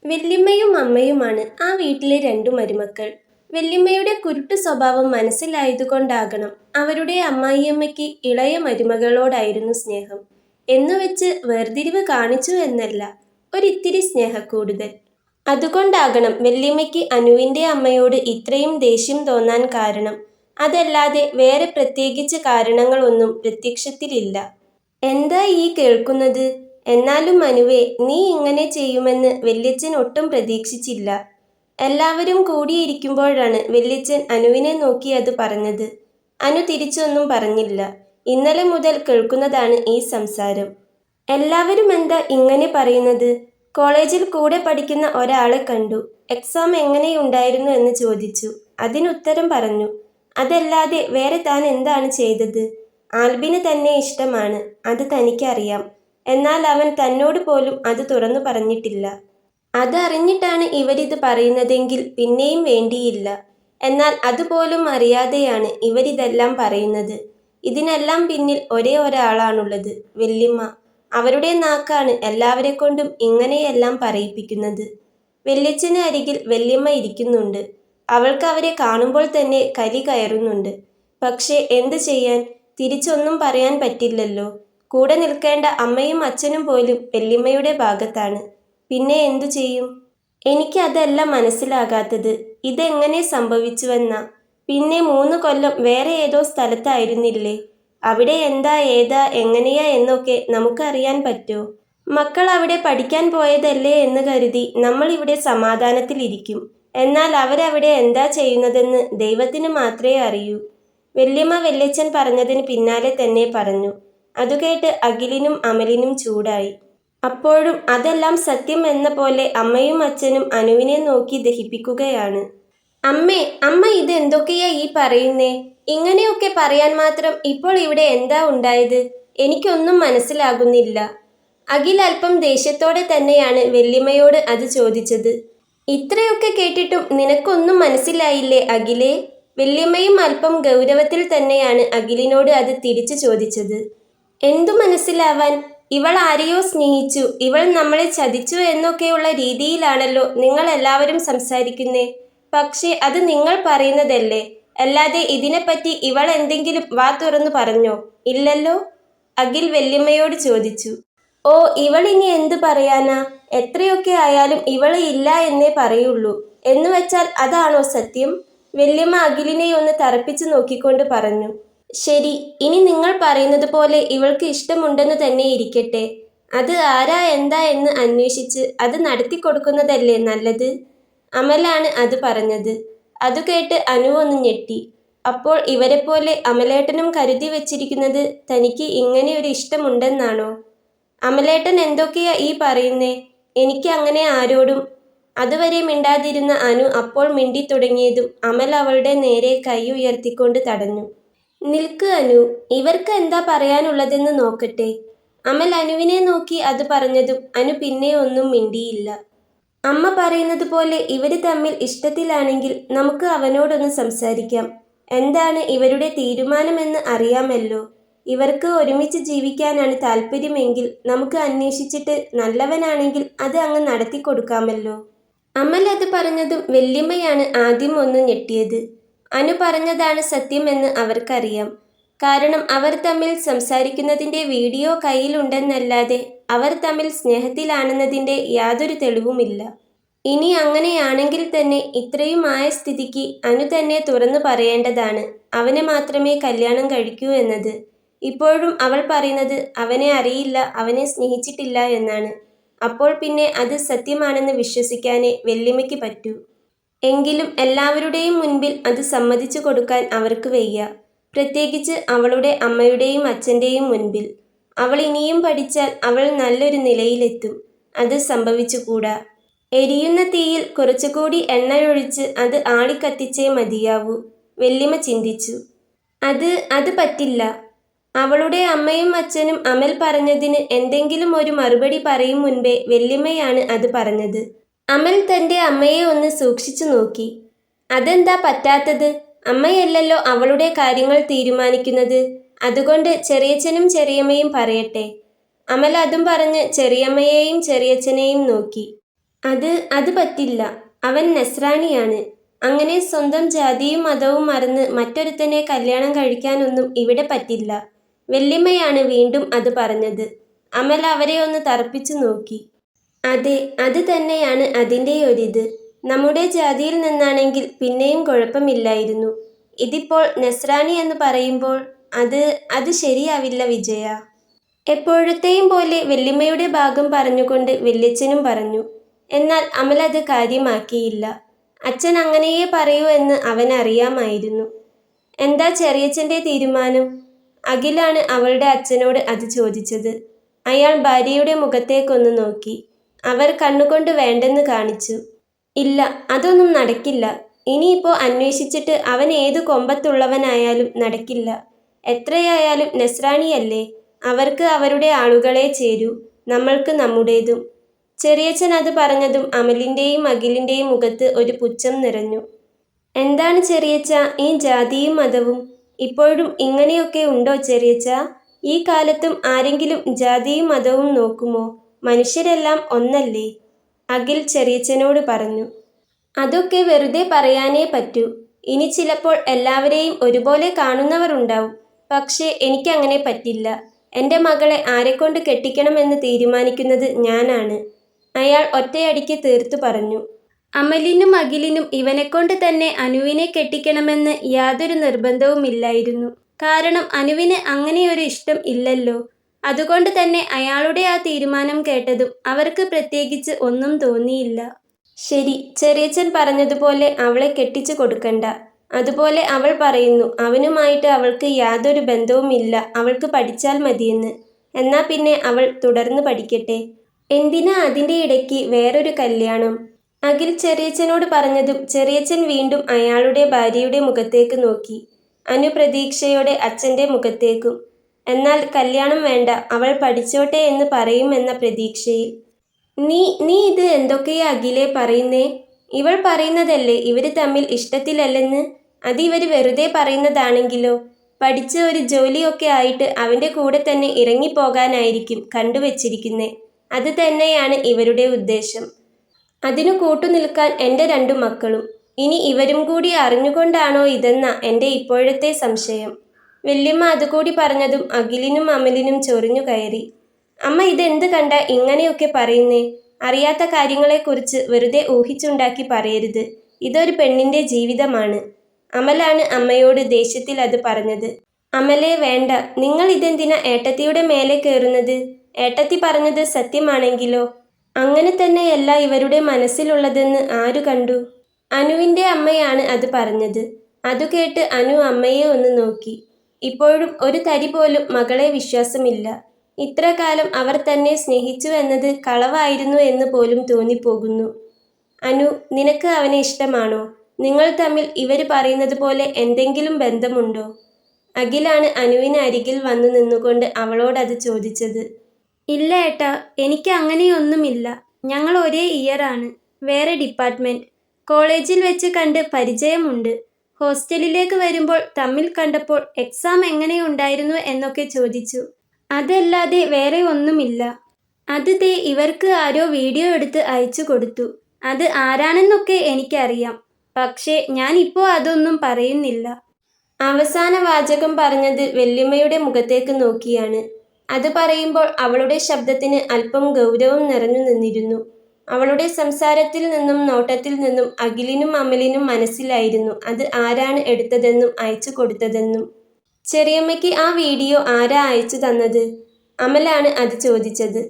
വല്യമ്മയും അമ്മയുമാണ് ആ വീട്ടിലെ രണ്ടു മരുമക്കൾ. വല്യമ്മയുടെ കുരുട്ടു സ്വഭാവം മനസ്സിലായതുകൊണ്ടാകണം അവരുടെ അമ്മായിയമ്മയ്ക്ക് ഇളയ മരുമകളോടായിരുന്നു സ്നേഹം. എന്നുവെച്ച് വേർതിരിവ് കാണിച്ചു എന്നല്ല, ഒരിത്തിരി സ്നേഹക്കൂടുതൽ. അതുകൊണ്ടാകണം വല്യമ്മയ്ക്ക് അനുവിൻ്റെ അമ്മയോട് ഇത്രയും ദേഷ്യം തോന്നാൻ കാരണം. അതല്ലാതെ വേറെ പ്രത്യേകിച്ച് കാരണങ്ങളൊന്നും പ്രത്യക്ഷത്തിലില്ല. എന്താ ഈ കേൾക്കുന്നത്? എന്നാലും അനുവേ, നീ ഇങ്ങനെ ചെയ്യുമെന്ന് വല്യച്ഛൻ ഒട്ടും പ്രതീക്ഷിച്ചില്ല. എല്ലാവരും കൂടിയിരിക്കുമ്പോഴാണ് വല്യച്ഛൻ അനുവിനെ നോക്കി അത് പറഞ്ഞത്. അനു തിരിച്ചൊന്നും പറഞ്ഞില്ല. ഇന്നലെ മുതൽ കേൾക്കുന്നതാണ് ഈ സംസാരം. എല്ലാവരും എന്താ ഇങ്ങനെ പറയുന്നത്? കോളേജിൽ കൂടെ പഠിക്കുന്ന ഒരാളെ കണ്ടു. എക്സാം എങ്ങനെയുണ്ടായിരുന്നു എന്ന് ചോദിച്ചു. അതിനുത്തരം പറഞ്ഞു. അതല്ലാതെ വേറെ താൻ എന്താണ് ചെയ്തത്? ആൽബിന് തന്നെ ഇഷ്ടമാണ്, അത് തനിക്കറിയാം. എന്നാൽ അവൻ തന്നോട് പോലും അത് തുറന്നു പറഞ്ഞിട്ടില്ല. അതറിഞ്ഞിട്ടാണ് ഇവരിത് പറയുന്നതെങ്കിൽ പിന്നെയും വേണ്ടിയില്ല. എന്നാൽ അതുപോലും അറിയാതെയാണ് ഇവരിതെല്ലാം പറയുന്നത്. ഇതിനെല്ലാം പിന്നിൽ ഒരേ ഒരാളാണുള്ളത്, വല്യമ്മ. അവരുടെ നാക്കാണ് എല്ലാവരെക്കൊണ്ടും ഇങ്ങനെയെല്ലാം പറയിപ്പിക്കുന്നത്. വല്യച്ഛന് അരികിൽ വല്യമ്മ ഇരിക്കുന്നുണ്ട്. അവൾക്ക് അവരെ കാണുമ്പോൾ തന്നെ കലി കയറുന്നുണ്ട്. പക്ഷേ എന്തു ചെയ്യാൻ? തിരിച്ചൊന്നും പറയാൻ പറ്റില്ലല്ലോ. കൂടെ നിൽക്കേണ്ട അമ്മയും അച്ഛനും പോലും വല്യമ്മയുടെ ഭാഗത്താണ്. പിന്നെ എന്തു ചെയ്യും? എനിക്ക് അതല്ല മനസ്സിലാകാത്തത്. ഇതെങ്ങനെ സംഭവിച്ചുവെന്നാ. പിന്നെ 3 കൊല്ലം വേറെ ഏതോ സ്ഥലത്തായിരുന്നില്ലേ? അവിടെ എന്താ ഏതാ എങ്ങനെയാ എന്നൊക്കെ നമുക്കറിയാൻ പറ്റോ? മക്കൾ അവിടെ പഠിക്കാൻ പോയതല്ലേ എന്ന് കരുതി നമ്മൾ ഇവിടെ സമാധാനത്തിലിരിക്കും. എന്നാൽ അവരവിടെ എന്താ ചെയ്യുന്നതെന്ന് ദൈവത്തിന് മാത്രമേ അറിയൂ. വല്യമ്മ വല്യച്ഛൻ പറഞ്ഞതിന് പിന്നാലെ തന്നെ പറഞ്ഞു. അതുകേട്ട് അഖിലിനും അമലിനും ചൂടായി. അപ്പോഴും അതെല്ലാം സത്യം എന്ന പോലെ അമ്മയും അച്ഛനും അനുവിനെ നോക്കി ദഹിപ്പിക്കുകയാണ്. അമ്മേ, അമ്മ ഇതെന്തൊക്കെയാ ഈ പറയുന്നേ? ഇങ്ങനെയൊക്കെ പറയാൻ മാത്രം ഇപ്പോൾ ഇവിടെ എന്താ ഉണ്ടായത്? എനിക്കൊന്നും മനസ്സിലാകുന്നില്ല. അഖിൽ അല്പം ദേഷ്യത്തോടെ തന്നെയാണ് വല്യമ്മയോട് അത് ചോദിച്ചത്. ഇത്രയൊക്കെ കേട്ടിട്ടും നിനക്കൊന്നും മനസ്സിലായില്ലേ അഖിലേ? വല്യമ്മയും അല്പം ഗൗരവത്തിൽ തന്നെയാണ് അഖിലിനോട് അത് തിരിച്ചു ചോദിച്ചത്. എന്തു മനസ്സിലാവാൻ? ഇവൾ ആരെയോ സ്നേഹിച്ചു, ഇവൾ നമ്മളെ ചതിച്ചു എന്നൊക്കെയുള്ള രീതിയിലാണല്ലോ നിങ്ങൾ എല്ലാവരും സംസാരിക്കുന്നേ. പക്ഷേ അത് നിങ്ങൾ പറയുന്നതല്ലേ, അല്ലാതെ ഇതിനെപ്പറ്റി ഇവൾ എന്തെങ്കിലും വാ തുറന്നു പറഞ്ഞോ? ഇല്ലല്ലോ. അഖിൽ വല്യമ്മയോട് ചോദിച്ചു. ഓ, ഇവളിനി എന്തു പറയാനാ? എത്രയൊക്കെ ആയാലും ഇവള് ഇല്ല എന്നേ പറയുള്ളൂ. എന്നുവെച്ചാൽ അതാണോ സത്യം? വല്യമ്മ അഖിലിനെ ഒന്ന് തറപ്പിച്ചു നോക്കിക്കൊണ്ട് പറഞ്ഞു. ശരി, ഇനി നിങ്ങൾ പറയുന്നത് പോലെ ഇവൾക്ക് ഇഷ്ടമുണ്ടെന്ന് തന്നെ ഇരിക്കട്ടെ. അത് ആരാ എന്താ എന്ന് അന്വേഷിച്ച് അത് നടത്തിക്കൊടുക്കുന്നതല്ലേ നല്ലത്. അമലാണ് അത് പറഞ്ഞത്. അത് കേട്ട് അനു ഒന്ന് ഞെട്ടി. അപ്പോൾ ഇവരെപ്പോലെ അമലേട്ടനും കരുതി വെച്ചിരിക്കുന്നത് തനിക്ക് ഇങ്ങനെ ഒരു ഇഷ്ടമുണ്ടെന്നാണോ? അമലേട്ടൻ എന്തൊക്കെയാ ഈ പറയുന്നേ? എനിക്ക് അങ്ങനെ ആരോടും. അതുവരെ മിണ്ടാതിരുന്ന അനു അപ്പോൾ മിണ്ടി തുടങ്ങിയതും അമൽ അവളുടെ നേരെ കൈ ഉയർത്തിക്കൊണ്ട് തടഞ്ഞു. നിൽക്ക് അനു, ഇവർക്ക് എന്താ പറയാനുള്ളതെന്ന് നോക്കട്ടെ. അമൽ അനുവിനെ നോക്കി അത് പറഞ്ഞതും അനു പിന്നെ ഒന്നും മിണ്ടിയില്ല. അമ്മ പറയുന്നത് പോലെ ഇവര് തമ്മിൽ ഇഷ്ടത്തിലാണെങ്കിൽ നമുക്ക് അവനോടൊന്ന് സംസാരിക്കാം. എന്താണ് ഇവരുടെ തീരുമാനമെന്ന് അറിയാമല്ലോ. ഇവർക്ക് ഒരുമിച്ച് ജീവിക്കാനാണ് താല്പര്യമെങ്കിൽ നമുക്ക് അന്വേഷിച്ചിട്ട് നല്ലവനാണെങ്കിൽ അത് അങ്ങ് നടത്തിക്കൊടുക്കാമല്ലോ. അമൽ അത് പറഞ്ഞതും വല്യമ്മയാണ് ആദ്യം ഒന്ന് ഞെട്ടിയത്. അനു പറഞ്ഞതാണ് സത്യമെന്ന് അവർക്കറിയാം. കാരണം അവർ തമ്മിൽ സംസാരിക്കുന്നതിൻ്റെ വീഡിയോ കയ്യിലുണ്ടെന്നല്ലാതെ അവർ തമ്മിൽ സ്നേഹത്തിലാണെന്നതിൻ്റെ യാതൊരു തെളിവുമില്ല. ഇനി അങ്ങനെയാണെങ്കിൽ തന്നെ ഇത്രയും ആയ സ്ഥിതിക്ക് അനു തന്നെ തുറന്നു പറയേണ്ടതാണ് അവനെ മാത്രമേ കല്യാണം കഴിക്കൂ എന്നത്. ഇപ്പോഴും അവൾ പറയുന്നത് അവനെ അറിയില്ല, അവനെ സ്നേഹിച്ചിട്ടില്ല എന്നാണ്. അപ്പോൾ പിന്നെ അത് സത്യമാണെന്ന് വിശ്വസിക്കാനേ വല്യമ്മയ്ക്ക് പറ്റൂ. എങ്കിലും എല്ലാവരുടെയും മുൻപിൽ അത് സമ്മതിച്ചു കൊടുക്കാൻ അവർക്ക് വയ്യ. പ്രത്യേകിച്ച് അവളുടെ അമ്മയുടെയും അച്ഛൻ്റെയും മുൻപിൽ. അവൾ ഇനിയും പഠിച്ചാൽ അവൾ നല്ലൊരു നിലയിലെത്തും. അത് സംഭവിച്ചുകൂടാ. എരിയുന്ന തീയിൽ കുറച്ചുകൂടി എണ്ണയൊഴിച്ച് അത് ആളിക്കത്തിച്ചേ മതിയാവൂ, വല്യമ്മ ചിന്തിച്ചു. അത് പറ്റില്ല. അവളുടെ അമ്മയും അച്ഛനും അമൽ പറഞ്ഞതിന് എന്തെങ്കിലും ഒരു മറുപടി പറയും മുൻപേ വല്യമ്മയാണ് അത് പറഞ്ഞത്. അമൽ തൻ്റെ അമ്മയെ ഒന്ന് സൂക്ഷിച്ചു നോക്കി. അതെന്താ പറ്റാത്തത്? അമ്മയല്ലല്ലോ അവളുടെ കാര്യങ്ങൾ തീരുമാനിക്കുന്നത്. അതുകൊണ്ട് ചെറിയച്ഛനും ചെറിയമ്മയും പറയട്ടെ. അമൽ അതും പറഞ്ഞ് ചെറിയമ്മയെയും ചെറിയച്ഛനെയും നോക്കി. അത് പറ്റില്ല. അവൻ നസ്രാണിയാണ്. അങ്ങനെ സ്വന്തം ജാതിയും മതവും മറന്ന് മറ്റൊരുത്തനെ കല്യാണം കഴിക്കാനൊന്നും ഇവിടെ പറ്റില്ല. വല്യമ്മയാണ് വീണ്ടും അത് പറഞ്ഞത്. അമൽ അവരെ ഒന്ന് തറപ്പിച്ചു നോക്കി. അതെ, അത് തന്നെയാണ് അതിൻ്റെയൊരിത്. നമ്മുടെ ജാതിയിൽ നിന്നാണെങ്കിൽ പിന്നെയും കുഴപ്പമില്ലായിരുന്നു. ഇതിപ്പോൾ നസ്രാണി എന്ന് പറയുമ്പോൾ അത് അത് ശരിയാവില്ല വിജയ. എപ്പോഴത്തെയും പോലെ വല്യമ്മയുടെ ഭാഗം പറഞ്ഞുകൊണ്ട് വല്യച്ഛനും പറഞ്ഞു. എന്നാൽ അമൽ അത് കാര്യമാക്കിയില്ല. അച്ഛൻ അങ്ങനെയേ പറയൂ എന്ന് അവനറിയാമായിരുന്നു. എന്താ ചെറിയച്ഛൻ്റെ തീരുമാനം? അഖിലാണ് അവളുടെ അച്ഛനോട് അത് ചോദിച്ചത്. അയാൾ ഭാര്യയുടെ മുഖത്തേക്കൊന്ന് നോക്കി. അവർ കണ്ണുകൊണ്ട് വേണ്ടെന്ന് കാണിച്ചു. ഇല്ല, അതൊന്നും നടക്കില്ല. ഇനിയിപ്പോൾ അന്വേഷിച്ചിട്ട് അവൻ ഏതു കൊമ്പത്തുള്ളവനായാലും നടക്കില്ല. എത്രയായാലും നസ്രാണിയല്ലേ. അവർക്ക് അവരുടെ ആളുകളെ ചേരൂ, നമ്മൾക്ക് നമ്മുടേതും. ചെറിയച്ഛൻ അത് പറഞ്ഞതും അമലിൻ്റെയും അഖിലിൻ്റെയും മുഖത്ത് ഒരു പുച്ഛം നിറഞ്ഞു. എന്താണ് ചെറിയച്ഛ ഈ ജാതിയും മതവും? ഇപ്പോഴും ഇങ്ങനെയൊക്കെ ഉണ്ടോ ചെറിയച്ഛ? ഈ കാലത്തും ആരെങ്കിലും ജാതിയും മതവും നോക്കുമോ? മനുഷ്യരെല്ലാം ഒന്നല്ലേ? അഖിൽ ചെറിയച്ഛനോട് പറഞ്ഞു. അതൊക്കെ വെറുതെ പറയാനേ പറ്റൂ. ഇനി ചിലപ്പോൾ എല്ലാവരെയും ഒരുപോലെ കാണുന്നവർ ഉണ്ടാവും. പക്ഷേ എനിക്കങ്ങനെ പറ്റില്ല. എൻ്റെ മകളെ ആരെക്കൊണ്ട് കെട്ടിക്കണമെന്ന് തീരുമാനിക്കുന്നത് ഞാനാണ്. അയാൾ ഒറ്റയടിക്ക് തീർത്തു പറഞ്ഞു. അമലിനും അഖിലിനും ഇവനെക്കൊണ്ട് തന്നെ അനുവിനെ കെട്ടിക്കണമെന്ന് യാതൊരു നിർബന്ധവുമില്ലായിരുന്നു. കാരണം അനുവിന് അങ്ങനെയൊരു ഇഷ്ടം ഇല്ലല്ലോ. അതുകൊണ്ട് തന്നെ അയാളുടെ ആ തീരുമാനം കേട്ടതും അവർക്ക് പ്രത്യേകിച്ച് ഒന്നും തോന്നിയില്ല. ശരി, ചെറിയച്ഛൻ പറഞ്ഞതുപോലെ അവളെ കെട്ടിച്ചു കൊടുക്കണ്ട. അതുപോലെ അവൾ പറയുന്നു അവനുമായിട്ട് അവൾക്ക് യാതൊരു ബന്ധവുമില്ല, അവൾക്ക് പഠിച്ചാൽ മതിയെന്ന്. എന്നാ പിന്നെ അവൾ തുടർന്ന് പഠിക്കട്ടെ. എന്തിനാ അതിൻ്റെ ഇടയ്ക്ക് വേറൊരു കല്യാണം? അഖിൽ ചെറിയച്ഛനോട് പറഞ്ഞതും ചെറിയച്ഛൻ വീണ്ടും അയാളുടെ ഭാര്യയുടെ മുഖത്തേക്ക് നോക്കി. അനു പ്രതീക്ഷയോടെ അച്ഛൻ്റെ മുഖത്തേക്കും. എന്നാൽ കല്യാണം വേണ്ട, അവൾ പഠിച്ചോട്ടെ എന്ന് പറയുമെന്ന പ്രതീക്ഷയിൽ. നീ ഇത് എന്തൊക്കെയാ അഖിലേ പറയുന്നേ? ഇവൾ പറയുന്നതല്ലേ ഇവർ തമ്മിൽ ഇഷ്ടത്തിലല്ലെന്ന്? അത് ഇവർ വെറുതെ പറയുന്നതാണെങ്കിലോ? പഠിച്ച് ഒരു ജോലിയൊക്കെ ആയിട്ട് അവൻ്റെ കൂടെ തന്നെ ഇറങ്ങിപ്പോകാനായിരിക്കും കണ്ടുവച്ചിരിക്കുന്നേ. അത് തന്നെയാണ് ഇവരുടെ ഉദ്ദേശം. അതിനു കൂട്ടുനിൽക്കാൻ എൻ്റെ 2 മക്കളും. ഇനി ഇവരും കൂടി അറിഞ്ഞുകൊണ്ടാണോ ഇതെന്ന എൻ്റെ ഇപ്പോഴത്തെ സംശയം. വല്യമ്മ അതുകൂടി പറഞ്ഞതും അഖിലിനും അമലിനും ചൊറിഞ്ഞു കയറി. അമ്മ ഇതെന്ത് കണ്ട ഇങ്ങനെയൊക്കെ പറയുന്നേ? അറിയാത്ത കാര്യങ്ങളെക്കുറിച്ച് വെറുതെ ഊഹിച്ചുണ്ടാക്കി പറയരുത്. ഇതൊരു പെണ്ണിൻ്റെ ജീവിതമാണ്. അമലാണ് അമ്മയോട് ദേഷ്യത്തിൽ അത് പറഞ്ഞത്. അമലേ വേണ്ട, നിങ്ങൾ ഇതെന്തിനാ ഏട്ടത്തിയുടെ മേലെ കയറുന്നത്? ഏട്ടത്തി പറഞ്ഞത് സത്യമാണെങ്കിലോ? അങ്ങനെ തന്നെയല്ല ഇവരുടെ മനസ്സിലുള്ളതെന്ന് ആരു കണ്ടു? അനുവിൻ്റെ അമ്മയാണ് അത് പറഞ്ഞത്. അതു കേട്ട് അനു അമ്മയെ ഒന്ന് നോക്കി. ഇപ്പോഴും ഒരു തരി പോലും മകളെ വിശ്വാസമില്ല. ഇത്ര കാലം അവർ തന്നെ സ്നേഹിച്ചു എന്നത് കളവായിരുന്നു എന്ന് പോലും തോന്നിപ്പോകുന്നു. അനു, നിനക്ക് അവനെ ഇഷ്ടമാണോ? നിങ്ങൾ തമ്മിൽ ഇവർ പറയുന്നത് പോലെ എന്തെങ്കിലും ബന്ധമുണ്ടോ? അഖിലാണ് അനുവിന് അരികിൽ വന്നു നിന്നുകൊണ്ട് അവളോടത് ചോദിച്ചത്. ഇല്ല ഏട്ടാ, എനിക്ക് അങ്ങനെയൊന്നുമില്ല. ഞങ്ങൾ ഒരേ ഇയറാണ്, വേറെ ഡിപ്പാർട്ട്മെൻറ്റ്. കോളേജിൽ വെച്ച് കണ്ട് പരിചയമുണ്ട്. ഹോസ്റ്റലിലേക്ക് വരുമ്പോൾ തമ്മിൽ കണ്ടപ്പോൾ എക്സാം എങ്ങനെയുണ്ടായിരുന്നു എന്നൊക്കെ ചോദിച്ചു. അതല്ലാതെ വേറെ ഒന്നുമില്ല. അത് ദേ ഇവർക്ക് ആരോ വീഡിയോ എടുത്ത് അയച്ചു കൊടുത്തു. അത് ആരാണെന്നൊക്കെ എനിക്കറിയാം. പക്ഷേ ഞാൻ ഇപ്പോൾ അതൊന്നും പറയുന്നില്ല. അവസാന വാചകം പറഞ്ഞത് വല്യമ്മയുടെ മുഖത്തേക്ക് നോക്കിയാണ്. അത് പറയുമ്പോൾ അവളുടെ ശബ്ദത്തിന് അല്പം ഗൗരവം നിറഞ്ഞു നിന്നിരുന്നു. അവളുടെ സംസാരത്തിൽ നിന്നും നോട്ടത്തിൽ നിന്നും അഖിലിനും അമലിനും മനസ്സിലായിരുന്നു അത് ആരാണ് എടുത്തതെന്നും അയച്ചു കൊടുത്തതെന്നും. ചെറിയമ്മയ്ക്ക് ആ വീഡിയോ ആരാ അയച്ചു തന്നത്? അമലാണ് അത് ചോദിച്ചത്.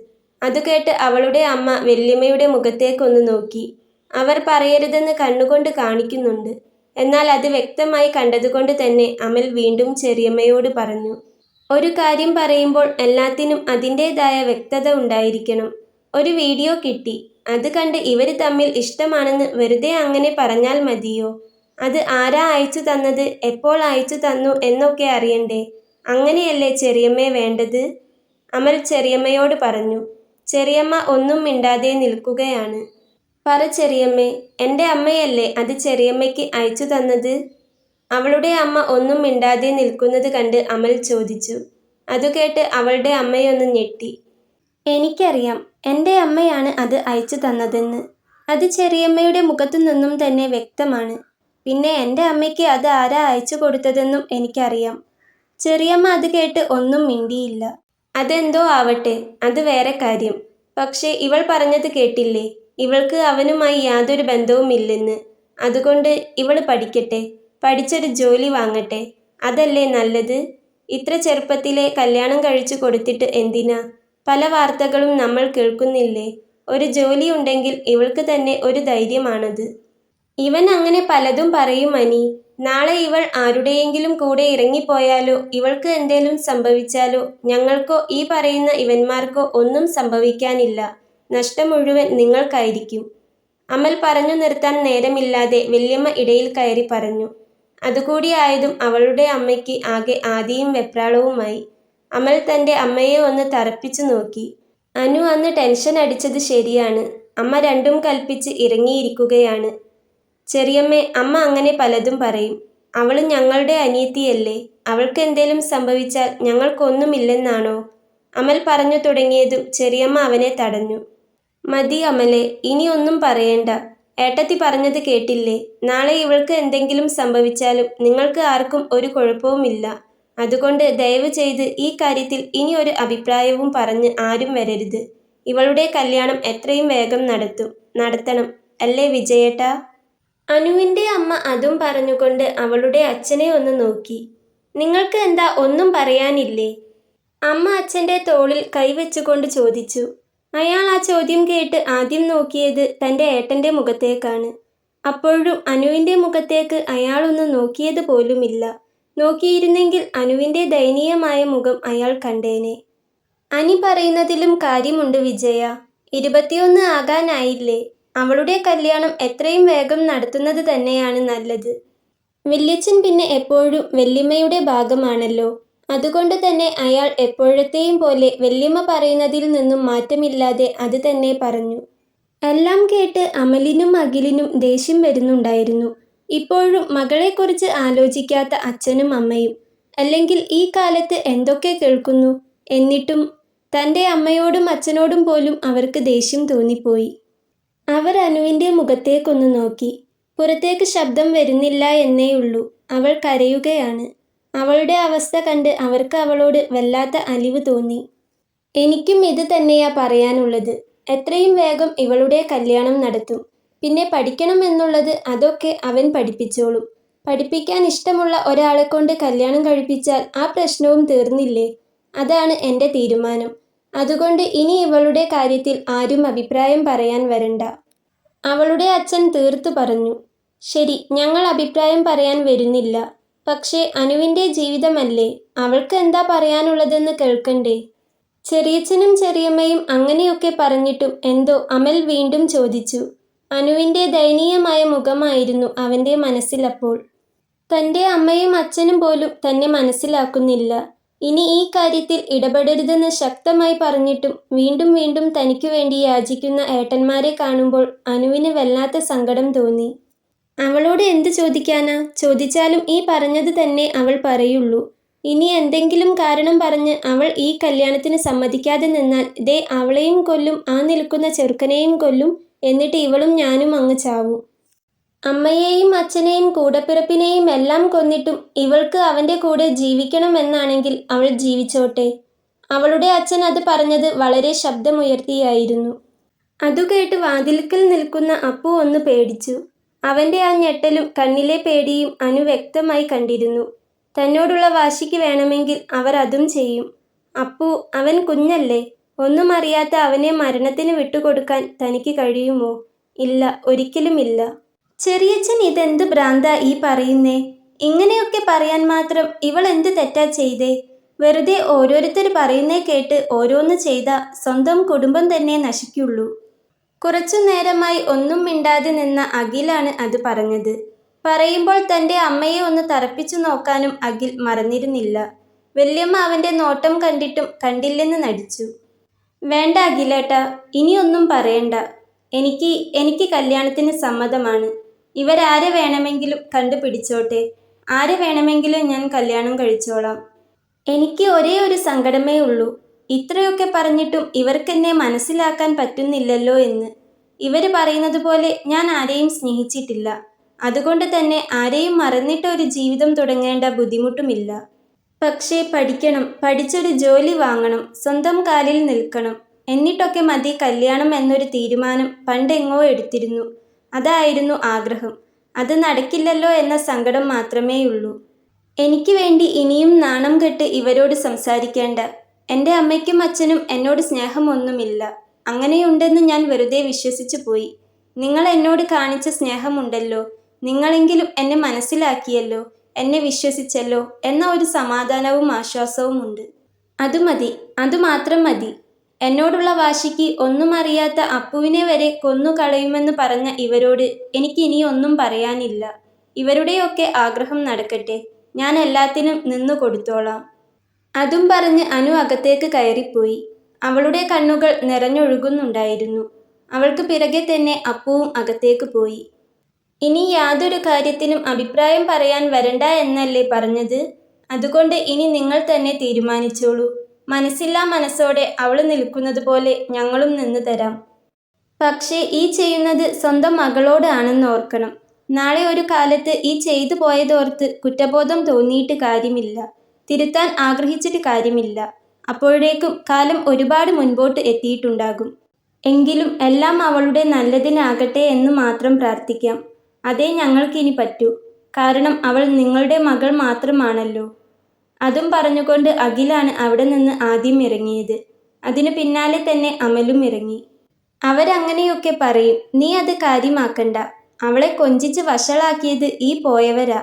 അത് കേട്ട് അവളുടെ അമ്മ വല്യമ്മയുടെ മുഖത്തേക്കൊന്ന് നോക്കി. അവർ പറയരുതെന്ന് കണ്ണുകൊണ്ട് കാണിക്കുന്നുണ്ട്. എന്നാൽ അത് വ്യക്തമായി കണ്ടതുകൊണ്ട് തന്നെ അമൽ വീണ്ടും ചെറിയമ്മയോട് പറഞ്ഞു. ഒരു കാര്യം പറയുമ്പോൾ എല്ലാത്തിനും അതിൻ്റേതായ വ്യക്തത ഉണ്ടായിരിക്കണം. ഒരു വീഡിയോ കിട്ടി, അത് കണ്ട് ഇവർ തമ്മിൽ ഇഷ്ടമാണെന്ന് വെറുതെ അങ്ങനെ പറഞ്ഞാൽ മതിയോ? അത് ആരാ അയച്ചു തന്നത്, എപ്പോൾ അയച്ചു തന്നു എന്നൊക്കെ അറിയണ്ടേ? അങ്ങനെയല്ലേ ചെറിയമ്മേ വേണ്ടത്? അമൽ ചെറിയമ്മയോട് പറഞ്ഞു. ചെറിയമ്മ ഒന്നും മിണ്ടാതെ നിൽക്കുകയാണ്. പറ ചെറിയമ്മേ, എൻ്റെ അമ്മയല്ലേ അത് ചെറിയമ്മയ്ക്ക് അയച്ചു തന്നത്? അവളുടെ അമ്മ ഒന്നും മിണ്ടാതെ നിൽക്കുന്നത് കണ്ട് അമൽ ചോദിച്ചു. അതു കേട്ട് അവളുടെ അമ്മയൊന്ന് ഞെട്ടി. എനിക്കറിയാം എൻ്റെ അമ്മയാണ് അത് അയച്ചു തന്നതെന്ന്. അത് ചെറിയമ്മയുടെ മുഖത്തു നിന്നും തന്നെ വ്യക്തമാണ്. പിന്നെ എൻ്റെ അമ്മയ്ക്ക് അത് ആരാ അയച്ചു കൊടുത്തതെന്നും എനിക്കറിയാം. ചെറിയമ്മ അത് കേട്ട് ഒന്നും മിണ്ടിയില്ല. അതെന്തോ ആവട്ടെ, അത് വേറെ കാര്യം. പക്ഷേ ഇവൾ പറഞ്ഞത് കേട്ടില്ലേ, ഇവൾക്ക് അവനുമായി യാതൊരു ബന്ധവുമില്ലെന്ന്. അതുകൊണ്ട് ഇവൾ പഠിക്കട്ടെ, പഠിച്ചൊരു ജോലി വാങ്ങട്ടെ, അതല്ലേ നല്ലത്. ഇത്ര ചെറുപ്പത്തിലെ കല്യാണം കഴിച്ചു കൊടുത്തിട്ട് എന്തിനാ? പല വാർത്തകളും നമ്മൾ കേൾക്കുന്നില്ലേ. ഒരു ജോലി ഉണ്ടെങ്കിൽ ഇവൾക്ക് തന്നെ ഒരു ധൈര്യമാണത്. ഇവൻ അങ്ങനെ പലതും പറയും അനി. നാളെ ഇവൾ ആരുടെയെങ്കിലും കൂടെ ഇറങ്ങിപ്പോയാലോ, ഇവൾക്ക് എന്തേലും സംഭവിച്ചാലോ, ഞങ്ങൾക്കോ ഈ പറയുന്ന ഇവന്മാർക്കോ ഒന്നും സംഭവിക്കാനില്ല. നഷ്ടം മുഴുവൻ നിങ്ങൾക്കായിരിക്കും. അമൽ പറഞ്ഞു നിർത്താൻ നേരമില്ലാതെ വല്യമ്മ ഇടയിൽ കയറി പറഞ്ഞു. അതുകൂടി ആയതും അവളുടെ അമ്മയ്ക്ക് ആകെ ആദിയും വെപ്രാളവുമായി. അമൽ തൻ്റെ അമ്മയെ ഒന്ന് തറപ്പിച്ചു നോക്കി. അനു അന്ന് ടെൻഷൻ അടിച്ചത് ശരിയാണ്. അമ്മ രണ്ടും കൽപ്പിച്ച് ഇറങ്ങിയിരിക്കുകയാണ്. ചെറിയമ്മേ, അമ്മ അങ്ങനെ പലതും പറയും. അവൾ ഞങ്ങളുടെ അനിയത്തിയല്ലേ, അവൾക്ക് എന്തേലും സംഭവിച്ചാൽ ഞങ്ങൾക്കൊന്നുമില്ലെന്നാണോ? അമൽ പറഞ്ഞു തുടങ്ങിയതും ചെറിയമ്മ അവനെ തടഞ്ഞു. മതി അമലെ, ഇനി ഒന്നും പറയണ്ട. ഏട്ടത്തി പറഞ്ഞത് കേട്ടില്ലേ. നാളെ ഇവൾക്ക് എന്തെങ്കിലും സംഭവിച്ചാലും നിങ്ങൾക്ക് ആർക്കും ഒരു കുഴപ്പവുമില്ല. അതുകൊണ്ട് ദയവ് ചെയ്ത് ഈ കാര്യത്തിൽ ഇനി ഒരു അഭിപ്രായവും പറഞ്ഞ് ആരും വരരുത്. ഇവളുടെ കല്യാണം എത്രയും വേഗം നടത്തണം അല്ലേ വിജയേട്ടാ? അനുവിൻ്റെ അമ്മ അതും പറഞ്ഞുകൊണ്ട് അവളുടെ അച്ഛനെ ഒന്ന് നോക്കി. നിങ്ങൾക്ക് എന്താ ഒന്നും പറയാനില്ലേ? അമ്മ അച്ഛൻ്റെ തോളിൽ കൈവച്ചുകൊണ്ട് ചോദിച്ചു. അയാൾ ആ ചോദ്യം കേട്ട് ആദ്യം നോക്കിയത് തൻ്റെ ഏട്ടൻ്റെ മുഖത്തേക്കാണ്. അപ്പോഴും അനുവിൻ്റെ മുഖത്തേക്ക് അയാളൊന്ന് നോക്കിയത് പോലുമില്ല. നോക്കിയിരുന്നെങ്കിൽ അനുവിൻ്റെ ദയനീയമായ മുഖം അയാൾ കണ്ടേനെ. അനി പറയുന്നതിലും കാര്യമുണ്ട് വിജയ. 21 ആകാനായില്ലേ. അവളുടെ കല്യാണം എത്രയും വേഗം നടത്തുന്നത് തന്നെയാണ് നല്ലത്. വല്യച്ഛൻ പിന്നെ എപ്പോഴും വല്യമ്മയുടെ ഭാഗമാണല്ലോ. അതുകൊണ്ട് തന്നെ അയാൾ എപ്പോഴത്തെയും പോലെ വല്യമ്മ പറയുന്നതിൽ നിന്നും മാറ്റമില്ലാതെ അത് തന്നെ പറഞ്ഞു. എല്ലാം കേട്ട് അമലിനും അഖിലിനും ദേഷ്യം വരുന്നുണ്ടായിരുന്നു. ഇപ്പോഴും മകളെക്കുറിച്ച് ആലോചിക്കാത്ത അച്ഛനും അമ്മയും. അല്ലെങ്കിൽ ഈ കാലത്ത് എന്തൊക്കെ കേൾക്കുന്നു. എന്നിട്ടും തൻ്റെ അമ്മയോടും അച്ഛനോടും പോലും അവർക്ക് ദേഷ്യം തോന്നിപ്പോയി. അവർ അനുവിൻ്റെ മുഖത്തേക്കൊന്ന് നോക്കി. പുറത്തേക്ക് ശബ്ദം വരുന്നില്ല എന്നേയുള്ളൂ. അവൾ കരയുകയാണ്. അവളുടെ അവസ്ഥ കണ്ട് അവർക്ക് അവളോട് വല്ലാത്ത അലിവ് തോന്നി. എനിക്കും ഇത് തന്നെയാ പറയാനുള്ളത്. എത്രയും വേഗം ഇവളുടെ കല്യാണം നടത്തും. പിന്നെ പഠിക്കണമെന്നുള്ളത് അതൊക്കെ അവൻ പഠിപ്പിച്ചോളും. പഠിപ്പിക്കാൻ ഇഷ്ടമുള്ള ഒരാളെക്കൊണ്ട് കല്യാണം കഴിപ്പിച്ചാൽ ആ പ്രശ്നവും തീർന്നില്ലേ. അതാണ് എൻ്റെ തീരുമാനം. അതുകൊണ്ട് ഇനി ഇവളുടെ കാര്യത്തിൽ ആരും അഭിപ്രായം പറയാൻ വരണ്ട. അവളുടെ അച്ഛൻ തീർത്തു പറഞ്ഞു. ശരി, ഞങ്ങൾ അഭിപ്രായം പറയാൻ വരുന്നില്ല. പക്ഷേ അനുവിൻ്റെ ജീവിതമല്ലേ, അവൾക്ക് എന്താ പറയാനുള്ളതെന്ന് കേൾക്കണ്ടേ? ചെറിയച്ഛനും ചെറിയമ്മയും അങ്ങനെയൊക്കെ പറഞ്ഞിട്ടും എന്തോ അമൽ വീണ്ടും ചോദിച്ചു. അനുവിൻ്റെ ദയനീയമായ മുഖമായിരുന്നു അവൻ്റെ മനസ്സിലപ്പോൾ. തൻ്റെ അമ്മയും അച്ഛനും പോലും തന്നെ മനസ്സിലാക്കുന്നില്ല. ഇനി ഈ കാര്യത്തിൽ ഇടപെടരുതെന്ന് ശക്തമായി പറഞ്ഞിട്ടും വീണ്ടും വീണ്ടും തനിക്കു വേണ്ടി യാചിക്കുന്ന ഏട്ടന്മാരെ കാണുമ്പോൾ അനുവിന് വല്ലാത്ത സങ്കടം തോന്നി. അവളോട് എന്ത് ചോദിക്കാനാ? ചോദിച്ചാലും ഈ പറഞ്ഞത് തന്നെ അവൾ പറയുള്ളൂ. ഇനി എന്തെങ്കിലും കാരണം പറഞ്ഞ് അവൾ ഈ കല്യാണത്തിന് സമ്മതിക്കാതെ നിന്നാൽ ദേ അവളെയും കൊല്ലും, ആ നിൽക്കുന്ന ചെറുക്കനെയും കൊല്ലും. എന്നിട്ട് ഇവളും ഞാനും അങ്ങ് ചാവും. അമ്മയെയും അച്ഛനെയും കൂടപ്പിറപ്പിനെയും എല്ലാം കൊന്നിട്ടും ഇവൾക്ക് അവൻ്റെ കൂടെ ജീവിക്കണമെന്നാണെങ്കിൽ അവൾ ജീവിച്ചോട്ടെ. അവളുടെ അച്ഛൻ അത് പറഞ്ഞത് വളരെ ശബ്ദമുയർത്തിയായിരുന്നു. അതുകേട്ട് വാതിൽക്കൽ നിൽക്കുന്ന അപ്പു ഒന്ന് പേടിച്ചു. അവൻ്റെ ആ ഞെട്ടലും കണ്ണിലെ പേടിയും അനു വ്യക്തമായി കണ്ടിരുന്നു. തന്നോടുള്ള വാശിക്ക് വേണമെങ്കിൽ അവർ അതും ചെയ്യും. അപ്പു, അവൻ കുഞ്ഞല്ലേ. ഒന്നും അറിയാത്ത അവനെ മരണത്തിന് വിട്ടുകൊടുക്കാൻ തനിക്ക് കഴിയുമോ? ഇല്ല, ഒരിക്കലുമില്ല. ചെറിയച്ഛൻ ഇതെന്ത് ഭ്രാന്താ ഈ പറയുന്നേ? ഇങ്ങനെയൊക്കെ പറയാൻ മാത്രം ഇവൾ എന്ത് തെറ്റാ ചെയ്തേ? വെറുതെ ഓരോരുത്തർ പറയുന്നേ കേട്ട് ഓരോന്ന് ചെയ്താ സ്വന്തം കുടുംബം തന്നെ നശിക്കുള്ളൂ. കുറച്ചു നേരമായി ഒന്നും മിണ്ടാതെ നിന്ന അഖിലാണ് അത് പറഞ്ഞത്. പറയുമ്പോൾ തൻ്റെ അമ്മയെ ഒന്ന് തറപ്പിച്ചു നോക്കാനും അഖിൽ മറന്നിരുന്നില്ല. വല്യമ്മ അവൻ്റെ നോട്ടം കണ്ടിട്ടും കണ്ടില്ലെന്ന് നടിച്ചു. വേണ്ട അഖിലേട്ടാ, ഇനിയൊന്നും പറയണ്ട. എനിക്ക് കല്യാണത്തിന് സമ്മതമാണ്. ഇവരാരെ വേണമെങ്കിലും കണ്ടുപിടിച്ചോട്ടെ. ആരെ വേണമെങ്കിലും ഞാൻ കല്യാണം കഴിച്ചോളാം. എനിക്ക് ഒരേ ഒരു സങ്കടമേ ഉള്ളൂ. ഇത്രയൊക്കെ പറഞ്ഞിട്ടും ഇവർക്കെന്നെ മനസ്സിലാക്കാൻ പറ്റുന്നില്ലല്ലോ എന്ന്. ഇവര് പറയുന്നത് പോലെ ഞാൻ ആരെയും സ്നേഹിച്ചിട്ടില്ല. അതുകൊണ്ട് തന്നെ ആരെയും മറന്നിട്ട് ഒരു ജീവിതം തുടങ്ങേണ്ട ബുദ്ധിമുട്ടുമില്ല. പക്ഷേ പഠിക്കണം, പഠിച്ചൊരു ജോലി വാങ്ങണം, സ്വന്തം കാലിൽ നിൽക്കണം. എന്നിട്ടൊക്കെ മതി കല്യാണം എന്നൊരു തീരുമാനം പണ്ടെങ്ങോ എടുത്തിരുന്നു. അതായിരുന്നു ആഗ്രഹം. അത് നടക്കില്ലല്ലോ എന്ന സങ്കടം മാത്രമേയുള്ളൂ. എനിക്ക് വേണ്ടി ഇനിയും നാണം കെട്ട് ഇവരോട് സംസാരിക്കേണ്ട. എൻ്റെ അമ്മയ്ക്കും അച്ഛനും എന്നോട് സ്നേഹമൊന്നുമില്ല. അങ്ങനെയുണ്ടെന്ന് ഞാൻ വെറുതെ വിശ്വസിച്ചു പോയി. നിങ്ങൾ എന്നോട് കാണിച്ച സ്നേഹമുണ്ടല്ലോ, നിങ്ങളെങ്കിലും എന്നെ മനസ്സിലാക്കിയല്ലോ, എന്നെ വിശ്വസിച്ചല്ലോ എന്ന ഒരു സമാധാനവും ആശ്വാസവും ഉണ്ട്. അത് മതി, അതുമാത്രം മതി. എന്നോടുള്ള വാശിക്ക് ഒന്നും അറിയാത്ത അപ്പുവിനെ വരെ കൊന്നുകളയുമെന്ന് പറഞ്ഞ ഇവരോട് എനിക്ക് ഇനി ഒന്നും പറയാനില്ല. ഇവരുടെയൊക്കെ ആഗ്രഹം നടക്കട്ടെ, ഞാൻ എല്ലാത്തിനും നിന്നു കൊടുത്തോളാം. അതും പറഞ്ഞ് അനു അകത്തേക്ക് കയറിപ്പോയി. അവളുടെ കണ്ണുകൾ നിറഞ്ഞൊഴുകുന്നുണ്ടായിരുന്നു. അവൾക്ക് പിറകെ തന്നെ അപ്പുവും അകത്തേക്ക് പോയി. ഇനി യാതൊരു കാര്യത്തിനും അഭിപ്രായം പറയാൻ വരണ്ട എന്നല്ലേ പറഞ്ഞത്? അതുകൊണ്ട് ഇനി നിങ്ങൾ തന്നെ തീരുമാനിച്ചോളൂ. മനസ്സില്ലാ മനസ്സോടെ അവൾ നിൽക്കുന്നത് പോലെ ഞങ്ങളും നിന്ന് തരാം. പക്ഷേ ഈ ചെയ്യുന്നത് സ്വന്തം മകളോട് ആണെന്ന് ഓർക്കണം. നാളെ ഒരു കാലത്ത് ഈ ചെയ്തു പോയതോർത്ത് കുറ്റബോധം തോന്നിയിട്ട് കാര്യമില്ല. തിരുത്താൻ ആഗ്രഹിച്ചിട്ട് കാര്യമില്ല. അപ്പോഴേക്കും കാലം ഒരുപാട് മുൻപോട്ട് എത്തിയിട്ടുണ്ടാകും. എങ്കിലും എല്ലാം അവളുടെ നല്ലതിനാകട്ടെ എന്ന് മാത്രം പ്രാർത്ഥിക്കാം. അതേ ഞങ്ങൾക്കിനി പറ്റൂ. കാരണം അവൾ നിങ്ങളുടെ മകൾ മാത്രമാണല്ലോ. അതും പറഞ്ഞുകൊണ്ട് അഖിലാണ് അവിടെ നിന്ന് ആദ്യം ഇറങ്ങിയത്. അതിനു പിന്നാലെ തന്നെ അമലും ഇറങ്ങി. അവരങ്ങനെയൊക്കെ പറയും, നീ അത് കാര്യമാക്കണ്ട. അവളെ കൊഞ്ചിച്ച് വഷളാക്കിയത് ഈ പോയവരാ.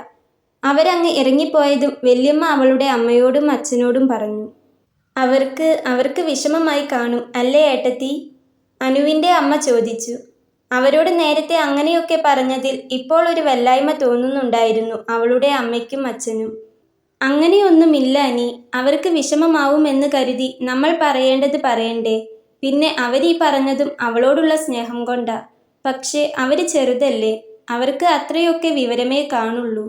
അവരങ്ങ് ഇറങ്ങിപ്പോയതും വല്യമ്മ അവളുടെ അമ്മയോടും അച്ഛനോടും പറഞ്ഞു. അവർക്ക് വിഷമമായി കാണും അല്ലേ ഏട്ടത്തി? അനുവിൻ്റെ അമ്മ ചോദിച്ചു. അവരോട് നേരത്തെ അങ്ങനെയൊക്കെ പറഞ്ഞതിൽ ഇപ്പോൾ ഒരു വല്ലായ്മ തോന്നുന്നുണ്ടായിരുന്നു അവളുടെ അമ്മയ്ക്കും അച്ഛനും. അങ്ങനെയൊന്നുമില്ല അനി, അവർക്ക് വിഷമമാവുമെന്ന് കരുതി നമ്മൾ പറയേണ്ടത് പറയണ്ടേ? പിന്നെ അവരീ പറഞ്ഞതും അവളോടുള്ള സ്നേഹം കൊണ്ടാ. പക്ഷേ അവര് ചെറുതല്ലേ, അവർക്ക് അത്രയൊക്കെ വിവരമേ കാണുള്ളൂ.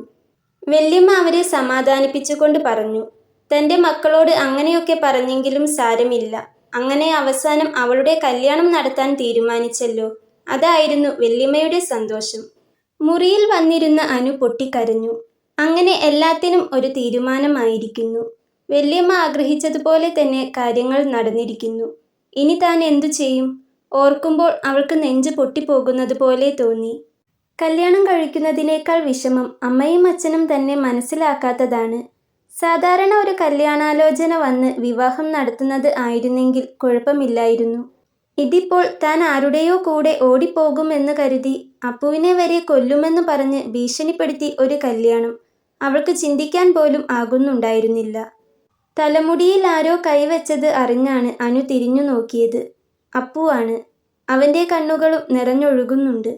വല്യമ്മ അവരെ സമാധാനിപ്പിച്ചുകൊണ്ട് പറഞ്ഞു. തൻ്റെ മക്കളോട് അങ്ങനെയൊക്കെ പറഞ്ഞെങ്കിലും സാരമില്ല. അങ്ങനെ അവസാനം അവളുടെ കല്യാണം നടത്താൻ തീരുമാനിച്ചല്ലോ. അതായിരുന്നു വല്യമ്മയുടെ സന്തോഷം. മുറിയിൽ വന്നിരുന്ന അനു പൊട്ടിക്കരഞ്ഞു. അങ്ങനെ എല്ലാത്തിനും ഒരു തീരുമാനമായിരിക്കുന്നു. വല്യമ്മ ആഗ്രഹിച്ചതുപോലെ തന്നെ കാര്യങ്ങൾ നടന്നിരിക്കുന്നു. ഇനി താൻ എന്തു ചെയ്യും? ഓർക്കുമ്പോൾ അവൾക്ക് നെഞ്ച് പൊട്ടിപ്പോകുന്നത് പോലെ തോന്നി. കല്യാണം കഴിക്കുന്നതിനേക്കാൾ വിഷമം അമ്മയും അച്ഛനും തന്നെ മനസ്സിലാക്കാത്തതാണ്. സാധാരണ ഒരു കല്യാണാലോചന വന്ന് വിവാഹം നടത്തുന്നത് ആയിരുന്നെങ്കിൽ കുഴപ്പമില്ലായിരുന്നു. ഇതിപ്പോൾ താൻ ആരുടെയോ കൂടെ ഓടിപ്പോകുമെന്ന് കരുതി അപ്പുവിനെ വരെ കൊല്ലുമെന്ന് പറഞ്ഞ് ഭീഷണിപ്പെടുത്തി ഒരു കല്യാണം അവൾക്ക് ചിന്തിക്കാൻ പോലും ആകുന്നുണ്ടായിരുന്നില്ല. തലമുടിയിൽ ആരോ കൈവച്ചത് അറിഞ്ഞാണ് അനു തിരിഞ്ഞു നോക്കിയത്. അപ്പുവാണ്. അവൻ്റെ കണ്ണുകളും നിറഞ്ഞൊഴുകുന്നുണ്ട്,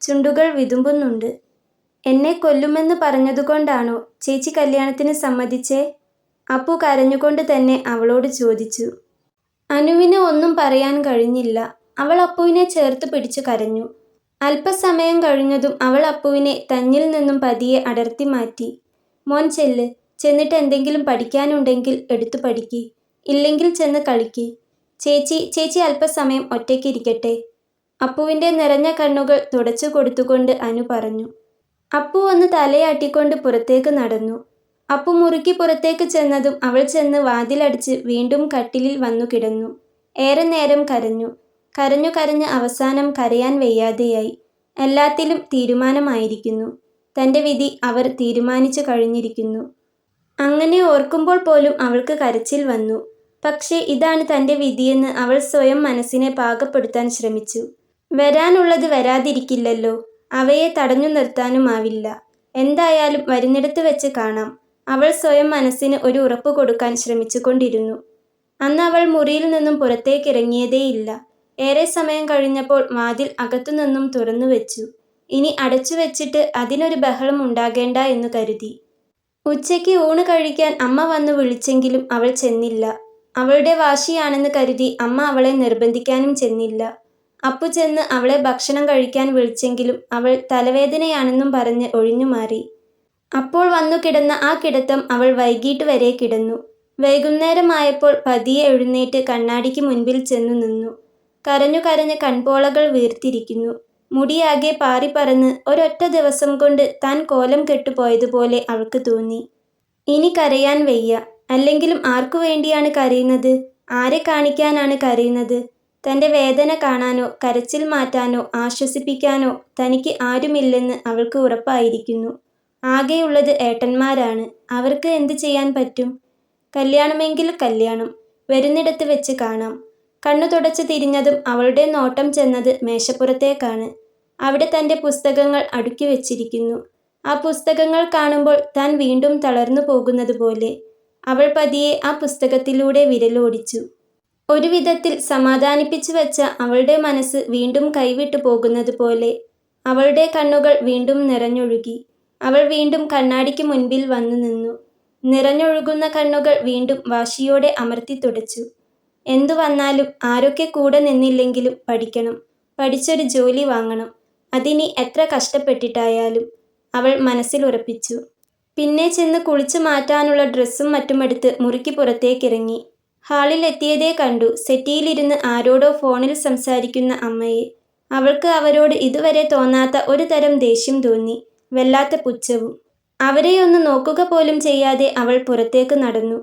ചുണ്ടുകൾ വിതുമ്പുന്നുണ്ട്. എന്നെ കൊല്ലുമെന്ന് പറഞ്ഞതുകൊണ്ടാണോ ചേച്ചി കല്യാണത്തിന് സമ്മതിച്ചേ? അപ്പു കരഞ്ഞുകൊണ്ട് തന്നെ അവളോട് ചോദിച്ചു. അനുവിന് ഒന്നും പറയാൻ കഴിഞ്ഞില്ല. അവൾ അപ്പുവിനെ ചേർത്ത് പിടിച്ചു കരഞ്ഞു. അല്പസമയം കഴിഞ്ഞതും അവൾ അപ്പുവിനെ തന്നിൽ നിന്നും പതിയെ അടർത്തി മാറ്റി. മോൻ ചെല്ല്, ചെന്നിട്ട് എന്തെങ്കിലും പഠിക്കാനുണ്ടെങ്കിൽ എടുത്തു പഠിക്ക്, ഇല്ലെങ്കിൽ ചെന്ന് കളിക്ക്. ചേച്ചി അല്പസമയം ഒറ്റയ്ക്കിരിക്കട്ടെ. അപ്പുവിൻ്റെ നിറഞ്ഞ കണ്ണുകൾ തുടച്ചു കൊടുത്തുകൊണ്ട് അനു പറഞ്ഞു. അപ്പു ഒന്ന് തലയാട്ടിക്കൊണ്ട് പുറത്തേക്ക് നടന്നു. അപ്പു മുറുക്കി പുറത്തേക്ക് ചെന്നതും അവൾ ചെന്ന് വാതിലടിച്ച് വീണ്ടും കട്ടിലിൽ വന്നു കിടന്നു. ഏറെ നേരം കരഞ്ഞു. കരഞ്ഞ് അവസാനം കരയാൻ വയ്യാതെയായി. എല്ലാത്തിലും തീരുമാനമായിരിക്കുന്നു. തൻ്റെ വിധി അവർ തീരുമാനിച്ചു കഴിഞ്ഞിരിക്കുന്നു. അങ്ങനെ ഓർക്കുമ്പോൾ പോലും അവൾക്ക് കരച്ചിൽ വന്നു. പക്ഷേ ഇതാണ് തൻ്റെ വിധിയെന്ന് അവൾ സ്വയം മനസ്സിനെ പാകപ്പെടുത്താൻ ശ്രമിച്ചു. വരാനുള്ളത് വരാതിരിക്കില്ലല്ലോ, അവയെ തടഞ്ഞു നിർത്താനുമാവില്ല. എന്തായാലും വരുന്നിടത്ത് വെച്ച് കാണാം. അവൾ സ്വയം മനസ്സിന് ഒരു ഉറപ്പ് കൊടുക്കാൻ ശ്രമിച്ചുകൊണ്ടിരുന്നു. അന്ന് അവൾ മുറിയിൽ നിന്നും പുറത്തേക്കിറങ്ങിയതേയില്ല. ഏറെ സമയം കഴിഞ്ഞപ്പോൾ വാതിൽ അകത്തുനിന്നും തുറന്നു വെച്ചു. ഇനി അടച്ചു വെച്ചിട്ട് അതിനൊരു ബഹളം ഉണ്ടാകേണ്ട എന്ന് കരുതി. ഉച്ചയ്ക്ക് ഊണ് കഴിക്കാൻ അമ്മ വന്നു വിളിച്ചെങ്കിലും അവൾ ചെന്നില്ല. അവളുടെ വാശിയാണെന്ന് കരുതി അമ്മ അവളെ നിർബന്ധിക്കാനും ചെന്നില്ല. അപ്പു ചെന്ന് അവളെ ഭക്ഷണം കഴിക്കാൻ വിളിച്ചെങ്കിലും അവൾ തലവേദനയാണെന്നും പറഞ്ഞ് ഒഴിഞ്ഞുമാറി. അപ്പോൾ വന്നു കിടന്ന ആ കിടത്തം അവൾ വൈകിട്ട് വരെ കിടന്നു. വൈകുന്നേരമായപ്പോൾ പതിയെ എഴുന്നേറ്റ് കണ്ണാടിക്ക് മുൻപിൽ ചെന്നു നിന്നു. കരഞ്ഞു കരഞ്ഞ് കൺപോളകൾ വീർത്തിരിക്കുന്നു. മുടിയാകെ പാറിപ്പറന്ന് ഒരൊറ്റ ദിവസം കൊണ്ട് താൻ കോലം കെട്ടുപോയതുപോലെ അവൾക്ക് തോന്നി. ഇനി കരയാൻ വയ്യ. അല്ലെങ്കിലും ആർക്കു വേണ്ടിയാണ് കരയുന്നത്? ആരെ കാണിക്കാനാണ് കരയുന്നത്? തൻ്റെ വേദന കാണാനോ കരച്ചിൽ മാറ്റാനോ ആശ്വസിപ്പിക്കാനോ തനിക്ക് ആരുമില്ലെന്ന് അവൾക്ക് ഉറപ്പായിരിക്കുന്നു. ആകെയുള്ളത് ഏട്ടന്മാരാണ്. അവർക്ക് എന്ത് ചെയ്യാൻ പറ്റും? കല്യാണമെങ്കിൽ കല്യാണം. വരുന്നിടത്ത് വെച്ച് കാണാം. കണ്ണു തുടച്ച് തിരിഞ്ഞതും അവളുടെ നോട്ടം ചെന്നത് മേശപ്പുറത്തേക്കാണ്. അവിടെ തൻ്റെ പുസ്തകങ്ങൾ അടുക്കി വെച്ചിരിക്കുന്നു. ആ പുസ്തകങ്ങൾ കാണുമ്പോൾ താൻ വീണ്ടും തളർന്നു പോകുന്നത് പോലെ. അവൾ പതിയെ ആ പുസ്തകത്തിലൂടെ വിരലോടിച്ചു. ഒരു വിധത്തിൽ സമാധാനിപ്പിച്ചു വെച്ച അവളുടെ മനസ്സ് വീണ്ടും കൈവിട്ടു പോകുന്നത് പോലെ. അവളുടെ കണ്ണുകൾ വീണ്ടും നിറഞ്ഞൊഴുകി. അവൾ വീണ്ടും കണ്ണാടിക്ക് മുൻപിൽ വന്നു നിന്നു. നിറഞ്ഞൊഴുകുന്ന കണ്ണുകൾ വീണ്ടും വാശിയോടെ അമർത്തി തുടച്ചു. എന്തു വന്നാലും ആരൊക്കെ കൂടെ നിന്നില്ലെങ്കിലും പഠിക്കണം. പഠിച്ചൊരു ജോലി വാങ്ങണം. അതിനി എത്ര കഷ്ടപ്പെട്ടിട്ടായാലും, അവൾ മനസ്സിൽ ഉറപ്പിച്ചു. പിന്നെ ചെന്ന് കുളിച്ചു മാറ്റാനുള്ള ഡ്രസ്സും മറ്റുമെടുത്ത് മുറിക്ക് പുറത്തേക്കിറങ്ങി. ഹാളിൽ എത്തിയതേ കണ്ടു സെറ്റിയിലിരുന്ന് ആരോടോ ഫോണിൽ സംസാരിക്കുന്ന അമ്മയെ. അവൾക്ക് അവരോട് ഇതുവരെ തോന്നാത്ത ഒരു തരം ദേഷ്യം തോന്നി, വല്ലാത്ത പുച്ഛവും. അവരെയൊന്ന് നോക്കുക പോലും ചെയ്യാതെ അവൾ പുറത്തേക്ക് നടന്നു.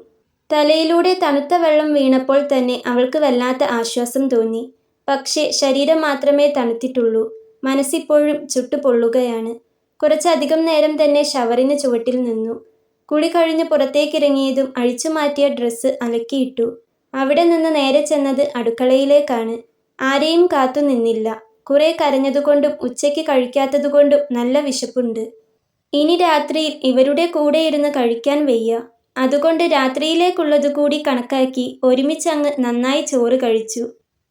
തലയിലൂടെ തണുത്ത വെള്ളം വീണപ്പോൾ തന്നെ അവൾക്ക് വല്ലാത്ത ആശ്വാസം തോന്നി. പക്ഷേ ശരീരം മാത്രമേ തണുത്തിട്ടുള്ളൂ. മനസ്സിപ്പോഴും ചുട്ടുപൊള്ളുകയാണ്. കുറച്ചധികം നേരം തന്നെ ഷവറിന് ചുവട്ടിൽ നിന്നു. കുളി കഴിഞ്ഞ് പുറത്തേക്കിറങ്ങിയതും അഴിച്ചു മാറ്റിയ ഡ്രസ്സ് അലക്കിയിട്ടു. അവിടെ നിന്ന് നേരെ ചെന്നത് അടുക്കളയിലേക്കാണ്. ആരെയും കാത്തു നിന്നില്ല. കുറെ കരഞ്ഞതുകൊണ്ടും ഉച്ചയ്ക്ക് കഴിക്കാത്തതുകൊണ്ടും നല്ല വിശപ്പുണ്ട്. ഇനി രാത്രിയിൽ ഇവരുടെ കൂടെ ഇരുന്ന് കഴിക്കാൻ വയ്യ. അതുകൊണ്ട് രാത്രിയിലേക്കുള്ളത് കൂടി കണക്കാക്കി ഒരുമിച്ചങ്ങ് നന്നായി ചോറ് കഴിച്ചു.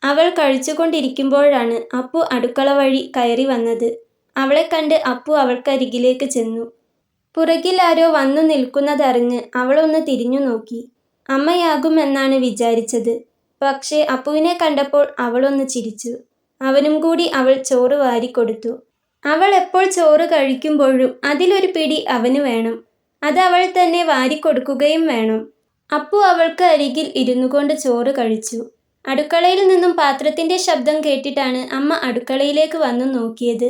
അവൾ കഴിച്ചുകൊണ്ടിരിക്കുമ്പോഴാണ് അപ്പു അടുക്കള വഴി കയറി വന്നത്. അവളെ കണ്ട് അപ്പു അവൾക്കരികിലേക്ക് ചെന്നു. പുറകിൽ ആരോ വന്നു നിൽക്കുന്നതറിഞ്ഞ് അവളൊന്ന് തിരിഞ്ഞു നോക്കി. അമ്മയാകുമെന്നാണ് വിചാരിച്ചത്. പക്ഷേ അപ്പുവിനെ കണ്ടപ്പോൾ അവളൊന്ന് ചിരിച്ചു. അവനും കൂടി അവൾ ചോറ് വാരിക്കൊടുത്തു. അവൾ എപ്പോൾ ചോറ് കഴിക്കുമ്പോഴും അതിലൊരു പിടി അവന് വേണം. അത് അവൾ തന്നെ വാരിക്കൊടുക്കുകയും വേണം. അപ്പു അവൾക്ക് അരികിൽ ഇരുന്നുകൊണ്ട് ചോറ് കഴിച്ചു. അടുക്കളയിൽ നിന്നും പാത്രത്തിൻ്റെ ശബ്ദം കേട്ടിട്ടാണ് അമ്മ അടുക്കളയിലേക്ക് വന്നു നോക്കിയത്.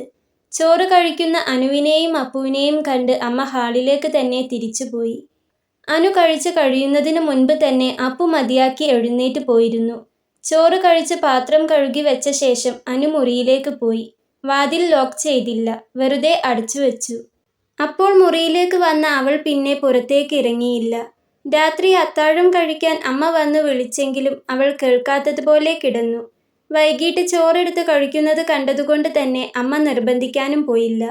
ചോറ് കഴിക്കുന്ന അനുവിനെയും അപ്പുവിനെയും കണ്ട് അമ്മ ഹാളിലേക്ക് തന്നെ തിരിച്ചുപോയി. അനു കഴിച്ചു കഴിയുന്നതിന് മുൻപ് തന്നെ അപ്പു മതിയാക്കി എഴുന്നേറ്റ് പോയിരുന്നു. ചോറ് കഴിച്ച് പാത്രം കഴുകി വെച്ച ശേഷം അനു മുറിയിലേക്ക് പോയി. വാതിൽ ലോക്ക് ചെയ്തില്ല, വെറുതെ അടച്ചു വെച്ചു. അപ്പോൾ മുറിയിലേക്ക് വന്ന അവൾ പിന്നെ പുറത്തേക്ക് ഇറങ്ങിയില്ല. രാത്രി അത്താഴം കഴിക്കാൻ അമ്മ വന്നു വിളിച്ചെങ്കിലും അവൾ കേൾക്കാത്തതുപോലെ കിടന്നു. വൈകിട്ട് ചോറെടുത്ത് കഴിക്കുന്നത് കണ്ടതുകൊണ്ട് തന്നെ അമ്മ നിർബന്ധിക്കാനും പോയില്ല.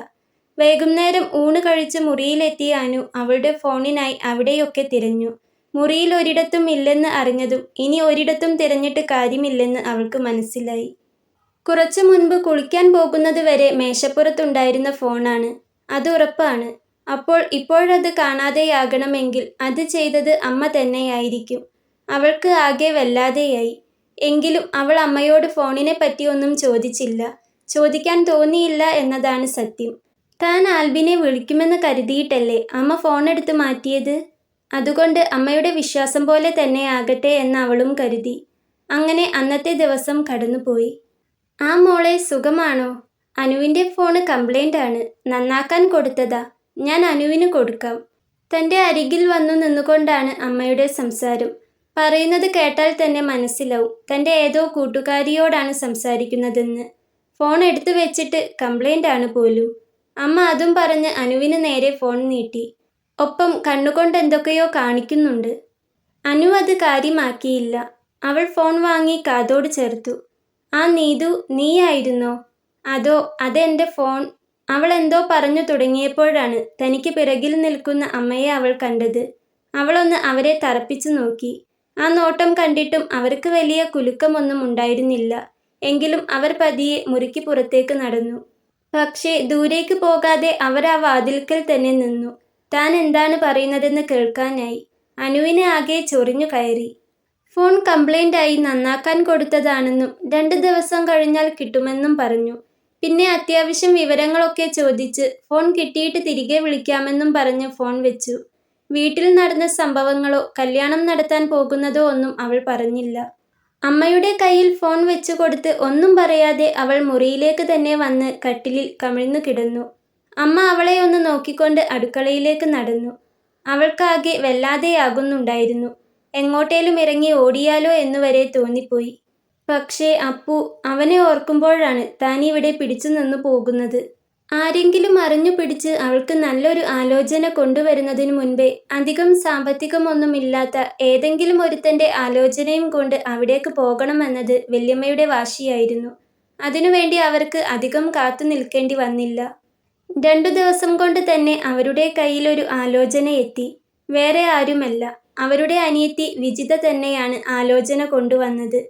വൈകുന്നേരം ഊണ് കഴിച്ച് മുറിയിലെത്തിയ അനു അവളുടെ ഫോണിനായി അവിടെയൊക്കെ തിരഞ്ഞു. മുറിയിൽ ഒരിടത്തും ഇല്ലെന്ന് അറിഞ്ഞതും ഇനി ഒരിടത്തും തിരഞ്ഞിട്ട് കാര്യമില്ലെന്ന് അവൾക്ക് മനസ്സിലായി. കുറച്ചു മുൻപ് കുളിക്കാൻ പോകുന്നത് വരെ മേശപ്പുറത്തുണ്ടായിരുന്ന ഫോണാണ്. അത് ഉറപ്പാണ്. അപ്പോൾ ഇപ്പോഴത് കാണാതെയാകണമെങ്കിൽ അത് ചെയ്തത് അമ്മ തന്നെയായിരിക്കും. അവൾക്ക് ആകെ വല്ലാതെയായി. എങ്കിലും അവൾ അമ്മയോട് ഫോണിനെ പറ്റി ഒന്നും ചോദിച്ചില്ല. ചോദിക്കാൻ തോന്നിയില്ല എന്നതാണ് സത്യം. താൻ ആൽബിനെ വിളിക്കുമെന്ന് കരുതിയിട്ടല്ലേ അമ്മ ഫോണെടുത്ത് മാറ്റിയത്. അതുകൊണ്ട് അമ്മയുടെ വിശ്വാസം പോലെ തന്നെ ആകട്ടെ എന്ന് അവളും കരുതി. അങ്ങനെ അന്നത്തെ ദിവസം കടന്നുപോയി. ആ മോളെ, സുഖമാണോ? അനുവിൻ്റെ ഫോണ് കംപ്ലൈൻ്റ് ആണ്, നന്നാക്കാൻ കൊടുത്തതാ. ഞാൻ അനുവിന് കൊടുക്കാം. തൻ്റെ അരികിൽ വന്നു നിന്നുകൊണ്ടാണ് അമ്മയുടെ സംസാരം. പറയുന്നത് കേട്ടാൽ തന്നെ മനസ്സിലാവും തൻ്റെ ഏതോ കൂട്ടുകാരിയോടാണ് സംസാരിക്കുന്നതെന്ന്. ഫോൺ എടുത്തു വെച്ചിട്ട് കംപ്ലൈൻ്റ് ആണ് പോലും. അമ്മ അതും പറഞ്ഞ് അനുവിന് നേരെ ഫോൺ നീട്ടി. ഒപ്പം കണ്ണുകൊണ്ട് എന്തൊക്കെയോ കാണിക്കുന്നുണ്ട്. അനു അത് കാര്യമാക്കിയില്ല. അവൾ ഫോൺ വാങ്ങി കാതോട് ചേർത്തു. ആ നീതു, നീയായിരുന്നോ? അതെൻ്റെ ഫോൺ. അവൾ എന്തോ പറഞ്ഞു തുടങ്ങിയപ്പോഴാണ് തനിക്ക് പിറകിൽ നിൽക്കുന്ന അമ്മയെ അവൾ കണ്ടത്. അവളൊന്ന് അവരെ തറപ്പിച്ചു നോക്കി. ആ നോട്ടം കണ്ടിട്ടും അവർക്ക് വലിയ കുലുക്കമൊന്നും ഉണ്ടായിരുന്നില്ല. എങ്കിലും അവർ പതിയെ മുറിക്ക് പുറത്തേക്ക് നടന്നു. പക്ഷേ ദൂരേക്ക് പോകാതെ അവർ ആ വാതിൽക്കൽ തന്നെ നിന്നു. താൻ എന്താണ് പറയുന്നതെന്ന് കേൾക്കാനായി. അനുവിന് ആകെ ചൊറിഞ്ഞു കയറി. ഫോൺ കംപ്ലൈൻ്റായി നന്നാക്കാൻ കൊടുത്തതാണെന്നും 2 ദിവസം കഴിഞ്ഞാൽ കിട്ടുമെന്നും പറഞ്ഞു. പിന്നെ അത്യാവശ്യം വിവരങ്ങളൊക്കെ ചോദിച്ച് ഫോൺ കിട്ടിയിട്ട് തിരികെ വിളിക്കാമെന്നും പറഞ്ഞ് ഫോൺ വെച്ചു. വീട്ടിൽ നടന്ന സംഭവങ്ങളോ കല്യാണം നടത്താൻ പോകുന്നതോ ഒന്നും അവൾ പറഞ്ഞില്ല. അമ്മയുടെ കയ്യിൽ ഫോൺ വെച്ചു കൊടുത്ത് ഒന്നും പറയാതെ അവൾ മുറിയിലേക്ക് തന്നെ വന്ന് കട്ടിലിൽ കമിഴ്ന്നു കിടന്നു. അമ്മ അവളെ ഒന്ന് നോക്കിക്കൊണ്ട് അടുക്കളയിലേക്ക് നടന്നു. അവൾക്കാകെ വല്ലാതെയാകുന്നുണ്ടായിരുന്നു. എങ്ങോട്ടേലും ഇറങ്ങി ഓടിയാലോ എന്നുവരെ തോന്നിപ്പോയി. പക്ഷേ അപ്പു, അവനെ ഓർക്കുമ്പോഴാണ് താനിവിടെ പിടിച്ചു നിന്നു പോകുന്നത്. ആരെങ്കിലും അറിഞ്ഞു പിടിച്ച് അവൾക്ക് നല്ലൊരു ആലോചന കൊണ്ടുവരുന്നതിനു മുൻപേ അധികം സാമ്പത്തികമൊന്നുമില്ലാത്ത ഏതെങ്കിലും ഒരുത്തൻ്റെ ആലോചനയും കൊണ്ട് അവിടേക്ക് പോകണമെന്നത് വല്യമ്മയുടെ വാശിയായിരുന്നു. അതിനുവേണ്ടി അവർക്ക് അധികം കാത്തു നിൽക്കേണ്ടി വന്നില്ല. 2 ദിവസം കൊണ്ട് തന്നെ അവരുടെ കയ്യിലൊരു ആലോചന എത്തി. വേറെ ആരുമല്ല, അവരുടെ അനിയത്തി വിജിത തന്നെയാണ് ആലോചന കൊണ്ടുവന്നത്.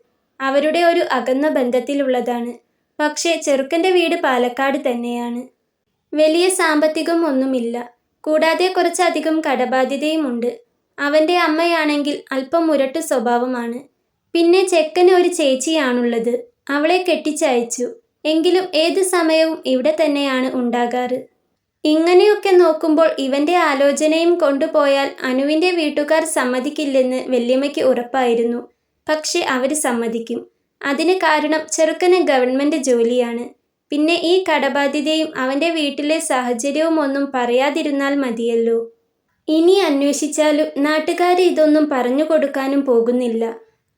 അവരുടെ ഒരു അകന്ന ബന്ധത്തിലുള്ളതാണ്. പക്ഷേ ചെറുക്കൻ്റെ വീട് പാലക്കാട് തന്നെയാണ്. വലിയ സാമ്പത്തികം ഒന്നുമില്ല. കൂടാതെ കുറച്ചധികം കടബാധ്യതയുമുണ്ട്. അവൻ്റെ അമ്മയാണെങ്കിൽ അല്പം മുരട്ടു സ്വഭാവമാണ്. പിന്നെ ചെക്കന് ഒരു ചേച്ചിയാണുള്ളത്. അവളെ കെട്ടിച്ചയച്ചു. എങ്കിലും ഏതു സമയവും ഇവിടെ തന്നെയാണ് ഉണ്ടാകാറ്. ഇങ്ങനെയൊക്കെ നോക്കുമ്പോൾ ഇവൻ്റെ ആലോചനയും കൊണ്ടുപോയാൽ അനുവിൻ്റെ വീട്ടുകാർ സമ്മതിക്കില്ലെന്ന് വല്യമ്മയ്ക്ക് ഉറപ്പായിരുന്നു. പക്ഷെ അവർ സമ്മതിക്കും. അതിന് കാരണം ചെറുക്കന് ഗവൺമെൻറ് ജോലിയാണ്. പിന്നെ ഈ കടബാധ്യതയും അവൻ്റെ വീട്ടിലെ സാഹചര്യവും ഒന്നും പറയാതിരുന്നാൽ മതിയല്ലോ. ഇനി അന്വേഷിച്ചാലും നാട്ടുകാർ ഇതൊന്നും പറഞ്ഞു കൊടുക്കാനും പോകുന്നില്ല.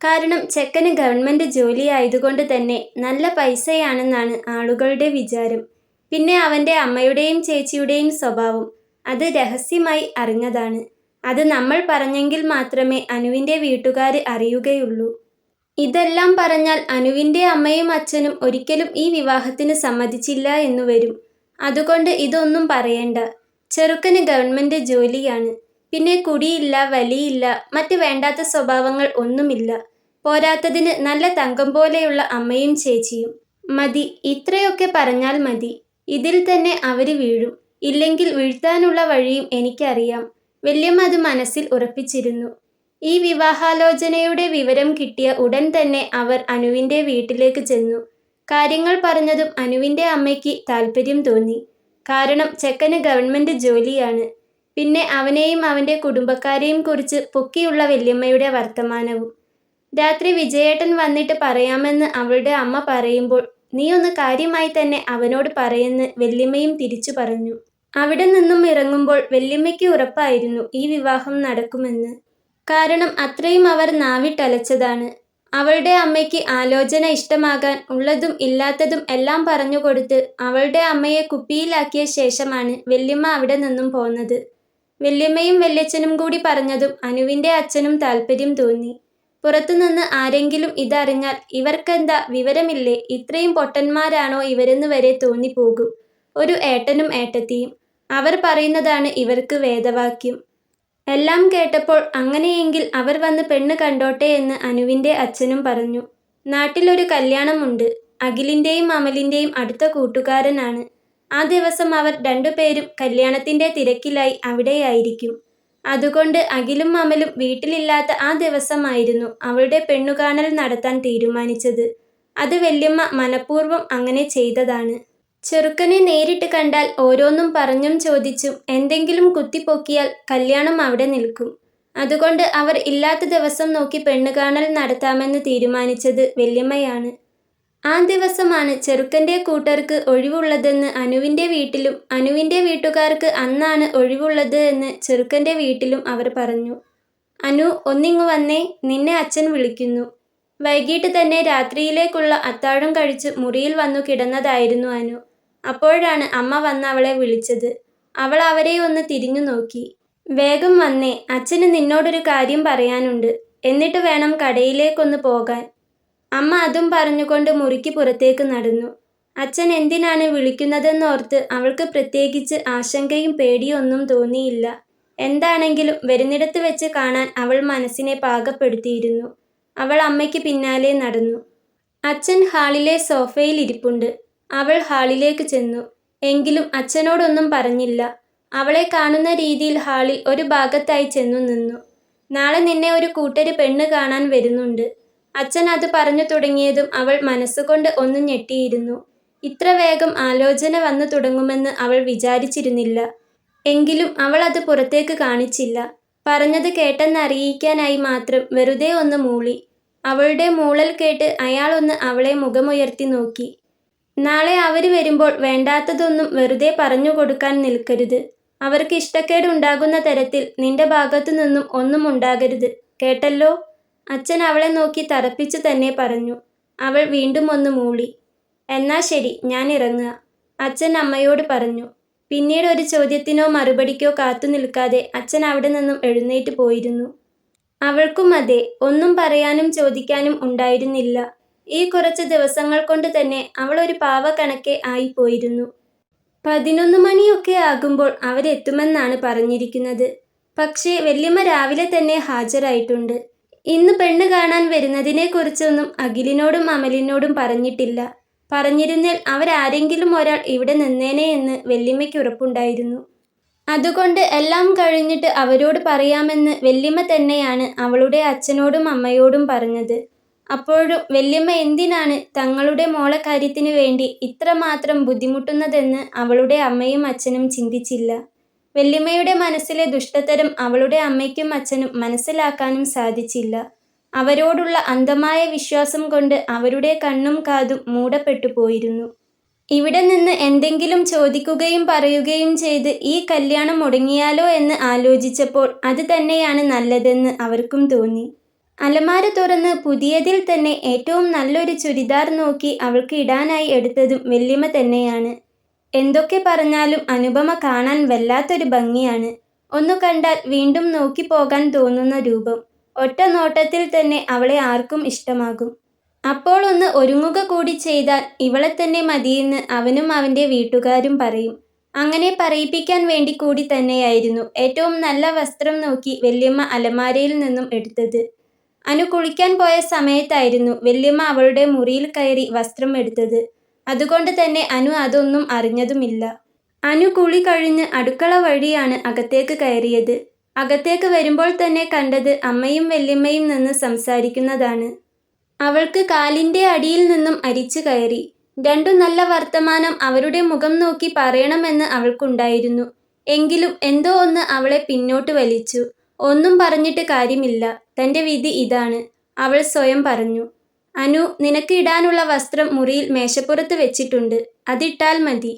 കാരണം ചെക്കന് ഗവൺമെൻറ് ജോലി ആയതുകൊണ്ട് തന്നെ നല്ല പൈസയാണെന്നാണ് ആളുകളുടെ വിചാരം. പിന്നെ അവൻ്റെ അമ്മയുടെയും ചേച്ചിയുടെയും സ്വഭാവം അത് രഹസ്യമായി അറിഞ്ഞതാണ്. അത് നമ്മൾ പറഞ്ഞെങ്കിൽ മാത്രമേ അനുവിൻ്റെ വീട്ടുകാർ അറിയുകയുള്ളൂ. ഇതെല്ലാം പറഞ്ഞാൽ അനുവിൻ്റെ അമ്മയും അച്ഛനും ഒരിക്കലും ഈ വിവാഹത്തിന് സമ്മതിച്ചില്ല എന്നു വരും. അതുകൊണ്ട് ഇതൊന്നും പറയണ്ട. ചെറുക്കന് ഗവൺമെൻറ് ജോലിയാണ്. പിന്നെ കുടിയില്ല, വലിയില്ല, മറ്റ് വേണ്ടാത്ത സ്വഭാവങ്ങൾ ഒന്നുമില്ല. പോരാത്തതിന് നല്ല തങ്കം പോലെയുള്ള അമ്മയും ചേച്ചിയും. മതി, ഇത്രയൊക്കെ പറഞ്ഞാൽ മതി. ഇതിൽ തന്നെ അവർ വീഴും. ഇല്ലെങ്കിൽ വീഴ്ത്താനുള്ള വഴിയും എനിക്കറിയാം. വല്യമ്മ അത് മനസ്സിൽ ഉറപ്പിച്ചിരുന്നു. ഈ വിവാഹാലോചനയുടെ വിവരം കിട്ടിയ ഉടൻ തന്നെ അവർ അനുവിൻ്റെ വീട്ടിലേക്ക് ചെന്നു. കാര്യങ്ങൾ പറഞ്ഞതും അനുവിൻ്റെ അമ്മയ്ക്ക് താല്പര്യം തോന്നി. കാരണം ചെക്കന് ഗവൺമെൻറ് ജോലിയാണ്. പിന്നെ അവനെയും അവൻ്റെ കുടുംബക്കാരെയും കുറിച്ച് പൊക്കിയുള്ള വല്യമ്മയുടെ വർത്തമാനവും. രാത്രി വിജയേട്ടൻ വന്നിട്ട് പറയാമെന്ന് അവളുടെ അമ്മ പറയുമ്പോൾ നീ ഒന്ന് കാര്യമായി തന്നെ അവനോട് പറയുമെന്ന് വല്യമ്മയും തിരിച്ചു പറഞ്ഞു. അവിടെ നിന്നും ഇറങ്ങുമ്പോൾ വല്യമ്മയ്ക്ക് ഉറപ്പായിരുന്നു ഈ വിവാഹം നടക്കുമെന്ന്. കാരണം അത്രയും അവർ നാവിട്ടലച്ചതാണ്. അവളുടെ അമ്മയ്ക്ക് ആലോചന ഇഷ്ടമാകാൻ ഉള്ളതും ഇല്ലാത്തതും എല്ലാം പറഞ്ഞുകൊടുത്ത് അവളുടെ അമ്മയെ കുപ്പിയിലാക്കിയ ശേഷമാണ് വല്യമ്മ അവിടെ നിന്നും പോന്നത്. വല്യമ്മയും വല്യച്ഛനും കൂടി പറഞ്ഞതും അനുവിൻ്റെ അച്ഛനും താല്പര്യം തോന്നി. പുറത്തുനിന്ന് ആരെങ്കിലും ഇതറിഞ്ഞാൽ ഇവർക്കെന്താ വിവരമില്ലേ, ഇത്രയും പൊട്ടന്മാരാണോ ഇവരെന്ന് വരെ തോന്നിപ്പോകും. ഒരു ഏട്ടനും ഏട്ടത്തിയും. അവർ പറയുന്നതാണ് ഇവർക്ക് വേദവാക്യം. എല്ലാം കേട്ടപ്പോൾ അങ്ങനെയെങ്കിൽ അവർ വന്ന് പെണ്ണ് കണ്ടോട്ടെ എന്ന് അനുവിൻ്റെ അച്ഛനും പറഞ്ഞു. നാട്ടിലൊരു കല്യാണമുണ്ട്. അഖിലിൻ്റെയും അമലിൻ്റെയും അടുത്ത കൂട്ടുകാരനാണ്. ആ ദിവസം അവർ 2 പേരും കല്യാണത്തിൻ്റെ തിരക്കിലായി അവിടെയായിരിക്കും. അതുകൊണ്ട് അഖിലും അമലും വീട്ടിലില്ലാത്ത ആ ദിവസമായിരുന്നു അവളുടെ പെണ്ണുകാണൽ നടത്താൻ തീരുമാനിച്ചത്. അത് വല്യമ്മ മനഃപൂർവ്വം അങ്ങനെ ചെയ്തതാണ്. ചെറുക്കനെ നേരിട്ട് കണ്ടാൽ ഓരോന്നും പറഞ്ഞും ചോദിച്ചും എന്തെങ്കിലും കുത്തിപ്പൊക്കിയാൽ കല്യാണം അവിടെ നിൽക്കും. അതുകൊണ്ട് അവർ ഇല്ലാത്ത ദിവസം നോക്കി പെണ്ണുകാണൽ നടത്താമെന്ന് തീരുമാനിച്ചത് വല്യമ്മയാണ്. ആ ദിവസമാണ് ചെറുക്കൻ്റെ കൂട്ടർക്ക് ഒഴിവുള്ളതെന്ന് അനുവിൻ്റെ വീട്ടിലും അനുവിൻ്റെ വീട്ടുകാർക്ക് അന്നാണ് ഒഴിവുള്ളത് എന്ന് ചെറുക്കൻ്റെ വീട്ടിലും അവർ പറഞ്ഞു. അനു, ഒന്നിങ്ങു വന്നേ, നിന്നെ അച്ഛൻ വിളിക്കുന്നു. വൈകിട്ട് തന്നെ രാത്രിയിലേക്കുള്ള അത്താഴം കഴിച്ച് മുറിയിൽ വന്നു കിടന്നതായിരുന്നു അനു. അപ്പോഴാണ് അമ്മ വന്ന് അവളെ വിളിച്ചത്. അവൾ അവരെ ഒന്ന് തിരിഞ്ഞു നോക്കി. വേഗം വന്നേ, അച്ഛന് നിന്നോടൊരു കാര്യം പറയാനുണ്ട്. എന്നിട്ട് വേണം കടയിലേക്കൊന്ന് പോകാൻ. അമ്മ അതും പറഞ്ഞുകൊണ്ട് മുറിക്ക് പുറത്തേക്ക് നടന്നു. അച്ഛൻ എന്തിനാണ് വിളിക്കുന്നതെന്നോർത്ത് അവൾക്ക് പ്രത്യേകിച്ച് ആശങ്കയും പേടിയും ഒന്നും തോന്നിയില്ല. എന്താണെങ്കിലും വരുന്നിടത്ത് വെച്ച് കാണാൻ അവൾ മനസ്സിനെ പാകപ്പെടുത്തിയിരുന്നു. അവൾ അമ്മയ്ക്ക് പിന്നാലെ നടന്നു. അച്ഛൻ ഹാളിലെ സോഫയിൽ ഇരിപ്പുണ്ട്. അവൾ ഹാളിലേക്ക് ചെന്നു. എങ്കിലും അച്ഛനോടൊന്നും പറഞ്ഞില്ല. അവളെ കാണുന്ന രീതിയിൽ ഹാളിൽ ഒരു ഭാഗത്തായി ചെന്നു നിന്നു. നാളെ നിന്നെ ഒരു കൂട്ടര് പെണ്ണ് കാണാൻ വരുന്നുണ്ട്. അച്ഛൻ അത് പറഞ്ഞു തുടങ്ങിയതും അവൾ മനസ്സുകൊണ്ട് ഒന്ന് ഞെട്ടിയിരുന്നു. ഇത്ര വേഗം ആലോചന വന്നു തുടങ്ങുമെന്ന് അവൾ വിചാരിച്ചിരുന്നില്ല. എങ്കിലും അവൾ അത് പുറത്തേക്ക് കാണിച്ചില്ല. പറഞ്ഞത് കേട്ടെന്നറിയിക്കാനായി മാത്രം വെറുതെ ഒന്ന് മൂളി. അവളുടെ മൂളൽ കേട്ട് അയാളൊന്ന് അവളെ മുഖമുയർത്തി നോക്കി. നാളെ അവര് വരുമ്പോൾ വേണ്ടാത്തതൊന്നും വെറുതെ പറഞ്ഞു കൊടുക്കാൻ നിൽക്കരുത്. അവർക്ക് ഇഷ്ടക്കേടുണ്ടാകുന്ന തരത്തിൽ നിന്റെ ഭാഗത്തു നിന്നും ഒന്നും ഉണ്ടാകരുത്. കേട്ടല്ലോ? അച്ഛൻ അവളെ നോക്കി തറപ്പിച്ചു തന്നെ പറഞ്ഞു. അവൾ വീണ്ടും ഒന്ന് മൂളി. എന്നാ ശരി, ഞാൻ ഇറങ്ങുക, അച്ഛൻ അമ്മയോട് പറഞ്ഞു. പിന്നീട് ഒരു ചോദ്യത്തിനോ മറുപടിക്കോ കാത്തു നിൽക്കാതെ അച്ഛൻ അവിടെ നിന്നും എഴുന്നേറ്റ് പോയിരുന്നു. അവൾക്കും അതെ, ഒന്നും പറയാനും ചോദിക്കാനും ഉണ്ടായിരുന്നില്ല. ഈ കുറച്ച് ദിവസങ്ങൾ കൊണ്ട് തന്നെ അവൾ ഒരു പാവ കണക്കെ ആയിപ്പോയിരുന്നു. 11 മണിയൊക്കെ ആകുമ്പോൾ അവരെത്തുമെന്നാണ് പറഞ്ഞിരിക്കുന്നത്. പക്ഷേ വല്യമ്മ രാവിലെ തന്നെ ഹാജരായിട്ടുണ്ട്. ഇന്ന് പെണ്ണ് കാണാൻ വരുന്നതിനെക്കുറിച്ചൊന്നും അഖിലിനോടും അമലിനോടും പറഞ്ഞിട്ടില്ല. പറഞ്ഞിരുന്നേൽ അവരാരെങ്കിലും ഒരാൾ ഇവിടെ നിന്നേനെ എന്ന് വല്യമ്മയ്ക്ക് ഉറപ്പുണ്ടായിരുന്നു. അതുകൊണ്ട് എല്ലാം കഴിഞ്ഞിട്ട് അവരോട് പറയാമെന്ന് വല്യമ്മ തന്നെയാണ് അവളുടെ അച്ഛനോടും അമ്മയോടും പറഞ്ഞത്. അപ്പോഴും വല്യമ്മ എന്തിനാണ് തങ്ങളുടെ മോളെ കാര്യത്തിനു വേണ്ടി ഇത്രമാത്രം ബുദ്ധിമുട്ടുന്നതെന്ന് അവളുടെ അമ്മയും അച്ഛനും ചിന്തിച്ചില്ല. വല്യമ്മയുടെ മനസ്സിലെ ദുഷ്ടത്തരം അവളുടെ അമ്മയ്ക്കും അച്ഛനും മനസ്സിലാക്കാനും സാധിച്ചില്ല. അവരോടുള്ള അന്ധമായ വിശ്വാസം കൊണ്ട് അവരുടെ കണ്ണും കാതും മൂടപ്പെട്ടു പോയിരുന്നു. ഇവിടെ നിന്ന് എന്തെങ്കിലും ചോദിക്കുകയും പറയുകയും ചെയ്ത് ഈ കല്യാണം മുടങ്ങിയാലോ എന്ന് ആലോചിച്ചപ്പോൾ അത് തന്നെയാണ് നല്ലതെന്ന് അവർക്കും തോന്നി. അലമാര തുറന്ന് പുതിയതിൽ തന്നെ ഏറ്റവും നല്ലൊരു ചുരിദാർ നോക്കി അവൾക്ക് ഇടാനായി എടുത്തതും വല്യമ്മ തന്നെയാണ്. എന്തൊക്കെ പറഞ്ഞാലും അനുപമ കാണാൻ വല്ലാത്തൊരു ഭംഗിയാണ്. ഒന്നു കണ്ടാൽ വീണ്ടും നോക്കി പോകാൻ തോന്നുന്ന രൂപം. ഒറ്റ നോട്ടത്തിൽ തന്നെ അവളെ ആർക്കും ഇഷ്ടമാകും. അപ്പോൾ ഒന്ന് ഒരുങ്ങുക കൂടി ചെയ്താൽ ഇവളെ തന്നെ മതിയെന്ന് അവനും അവൻ്റെ വീട്ടുകാരും പറയും. അങ്ങനെ പറയിപ്പിക്കാൻ വേണ്ടി കൂടി തന്നെയായിരുന്നു ഏറ്റവും നല്ല വസ്ത്രം നോക്കി വല്യമ്മ അലമാരയിൽ നിന്നും എടുത്തത്. അനു കുളിക്കാൻ പോയ സമയത്തായിരുന്നു വല്യമ്മ അവളുടെ മുറിയിൽ കയറി വസ്ത്രം എടുത്തത്. അതുകൊണ്ട് തന്നെ അനു അതൊന്നും അറിഞ്ഞതുമില്ല. അനു കുളി കഴിഞ്ഞ് അടുക്കള വഴിയാണ് അകത്തേക്ക് കയറിയത്. അകത്തേക്ക് വരുമ്പോൾ തന്നെ കണ്ടത് അമ്മയും വല്യമ്മയും നിന്ന് സംസാരിക്കുന്നതാണ്. അവൾക്ക് കാലിൻ്റെ അടിയിൽ നിന്നും അരിച്ചു കയറി. രണ്ടു നല്ല വർത്തമാനം അവരുടെ മുഖം നോക്കി പറയണമെന്ന് അവൾക്കുണ്ടായിരുന്നു. എങ്കിലും എന്തോ ഒന്ന് അവളെ പിന്നോട്ട് വലിച്ചു. ഒന്നും പറഞ്ഞിട്ട് കാര്യമില്ല, തൻ്റെ വിധി ഇതാണ്, അവൾ സ്വയം പറഞ്ഞു. അനു, നിനക്ക് ഇടാനുള്ള വസ്ത്രം മുറിയിൽ മേശപ്പുറത്ത് വെച്ചിട്ടുണ്ട്, അതിട്ടാൽ മതി.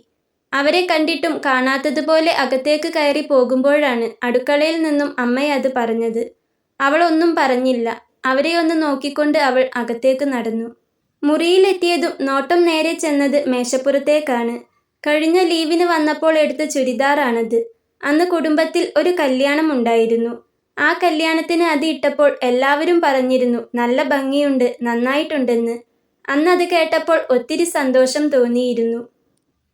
അവരെ കണ്ടിട്ടും കാണാത്തതുപോലെ അകത്തേക്ക് കയറി പോകുമ്പോഴാണ് അടുക്കളയിൽ നിന്നും അമ്മയത് പറഞ്ഞത്. അവൾ ഒന്നും പറഞ്ഞില്ല. അവരെ ഒന്ന് നോക്കിക്കൊണ്ട് അവൾ അകത്തേക്ക് നടന്നു. മുറിയിലെത്തിയതും നോട്ടം നേരെ ചെന്നത് മേശപ്പുറത്തേക്കാണ്. കഴിഞ്ഞ ലീവിന് വന്നപ്പോൾ എടുത്ത ചുരിദാറാണത്. അന്ന് കുടുംബത്തിൽ ഒരു കല്യാണം ഉണ്ടായിരുന്നു. ആ കല്യാണത്തിന് അത് ഇട്ടപ്പോൾ എല്ലാവരും പറഞ്ഞിരുന്നു നല്ല ഭംഗിയുണ്ട്, നന്നായിട്ടുണ്ടെന്ന്. അന്നത് കേട്ടപ്പോൾ ഒത്തിരി സന്തോഷം തോന്നിയിരുന്നു.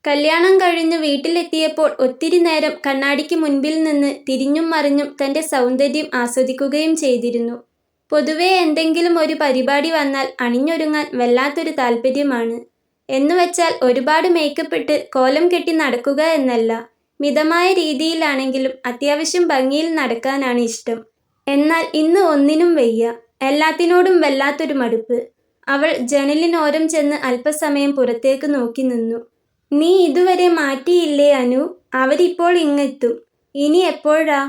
കല്യാണം കഴിഞ്ഞ് വീട്ടിലെത്തിയപ്പോൾ ഒത്തിരി നേരം കണ്ണാടിക്ക് മുൻപിൽ നിന്ന് തിരിഞ്ഞും മറിഞ്ഞും തൻ്റെ സൗന്ദര്യം ആസ്വദിക്കുകയും ചെയ്തിരുന്നു. പൊതുവേ എന്തെങ്കിലും ഒരു പരിപാടി വന്നാൽ അണിഞ്ഞൊരുങ്ങാൻ വല്ലാത്തൊരു താല്പര്യമാണ്. എന്നുവെച്ചാൽ ഒരുപാട് മേക്കപ്പ് ഇട്ട് കോലം കെട്ടി നടക്കുക എന്നല്ല, മിതമായ രീതിയിലാണെങ്കിലും അത്യാവശ്യം ഭംഗിയിൽ നടക്കാനാണ് ഇഷ്ടം. എന്നാൽ ഇന്ന് ഒന്നിനും വയ്യ. എല്ലാത്തിനോടും വല്ലാത്തൊരു മടുപ്പ്. അവൾ ജനലിനോരം ചെന്ന് അല്പസമയം പുറത്തേക്ക് നോക്കി നിന്നു. നീ ഇതുവരെ മാറ്റിയില്ലേ അനു? അവരിപ്പോൾ ഇങ്ങെത്തും. ഇനി എപ്പോഴാ?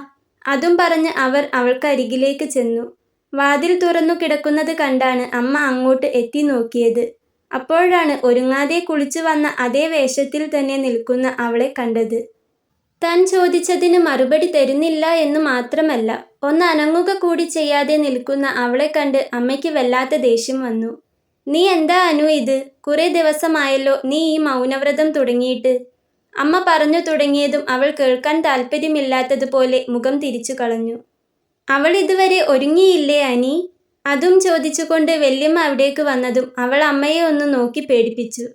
അതും പറഞ്ഞ് അവർ അവൾക്കരികിലേക്ക് ചെന്നു. വാതിൽ തുറന്നു കിടക്കുന്നത് കണ്ടാണ് അമ്മ അങ്ങോട്ട് എത്തി നോക്കിയത്. അപ്പോഴാണ് ഒരുങ്ങാതെ കുളിച്ചു വന്ന അതേ വേഷത്തിൽ തന്നെ നിൽക്കുന്ന അവളെ കണ്ടത്. താൻ ചോദിച്ചതിന് മറുപടി തരുന്നില്ല എന്ന് മാത്രമല്ല, ഒന്ന് അനങ്ങുക കൂടി ചെയ്യാതെ നിൽക്കുന്ന അവളെ കണ്ട് അമ്മയ്ക്ക് വല്ലാത്ത ദേഷ്യം വന്നു. നീ എന്താ അനു ഇത്? കുറെ ദിവസമായല്ലോ നീ ഈ മൗനവ്രതം തുടങ്ങിയിട്ട്. അമ്മ പറഞ്ഞു തുടങ്ങിയതും അവൾ കേൾക്കാൻ താല്പര്യമില്ലാത്തതുപോലെ മുഖം തിരിച്ചു കളഞ്ഞു. അവൾ ഇതുവരെ ഒരുങ്ങിയില്ലേ അനി? അതും ചോദിച്ചുകൊണ്ട് വല്യമ്മ അവിടേക്ക് വന്നതും അവൾ അമ്മയെ ഒന്ന് നോക്കി പേടിപ്പിച്ചു.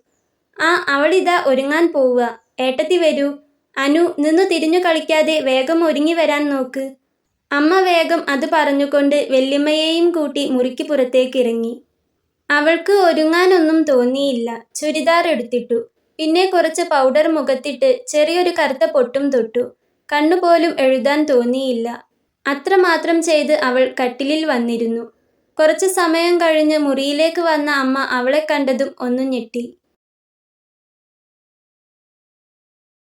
ആ, അവളിതാ ഒരുങ്ങാൻ പോവുക. ഏട്ടത്തി വരൂ. അനു, നിന്നു തിരിഞ്ഞു കളിക്കാതെ വേഗം ഒരുങ്ങി വരാൻ നോക്ക്. അമ്മ വേഗം അത് പറഞ്ഞുകൊണ്ട് വല്യമ്മയെയും കൂട്ടി മുറിക്ക് പുറത്തേക്ക് ഇറങ്ങി. അവൾക്ക് ഒരുങ്ങാനൊന്നും തോന്നിയില്ല. ചുരിദാർ എടുത്തിട്ടു. പിന്നെ കുറച്ച് പൗഡർ മുഖത്തിട്ട് ചെറിയൊരു കറുത്ത പൊട്ടും തൊട്ടു. കണ്ണുപോലും എഴുതാൻ തോന്നിയില്ല. അത്രമാത്രം ചെയ്ത് അവൾ കട്ടിലിൽ വന്നിരുന്നു. കുറച്ചു സമയം കഴിഞ്ഞ് മുറിയിലേക്ക് വന്ന അമ്മ അവളെ കണ്ടതും ഒന്നു ഞെട്ടി.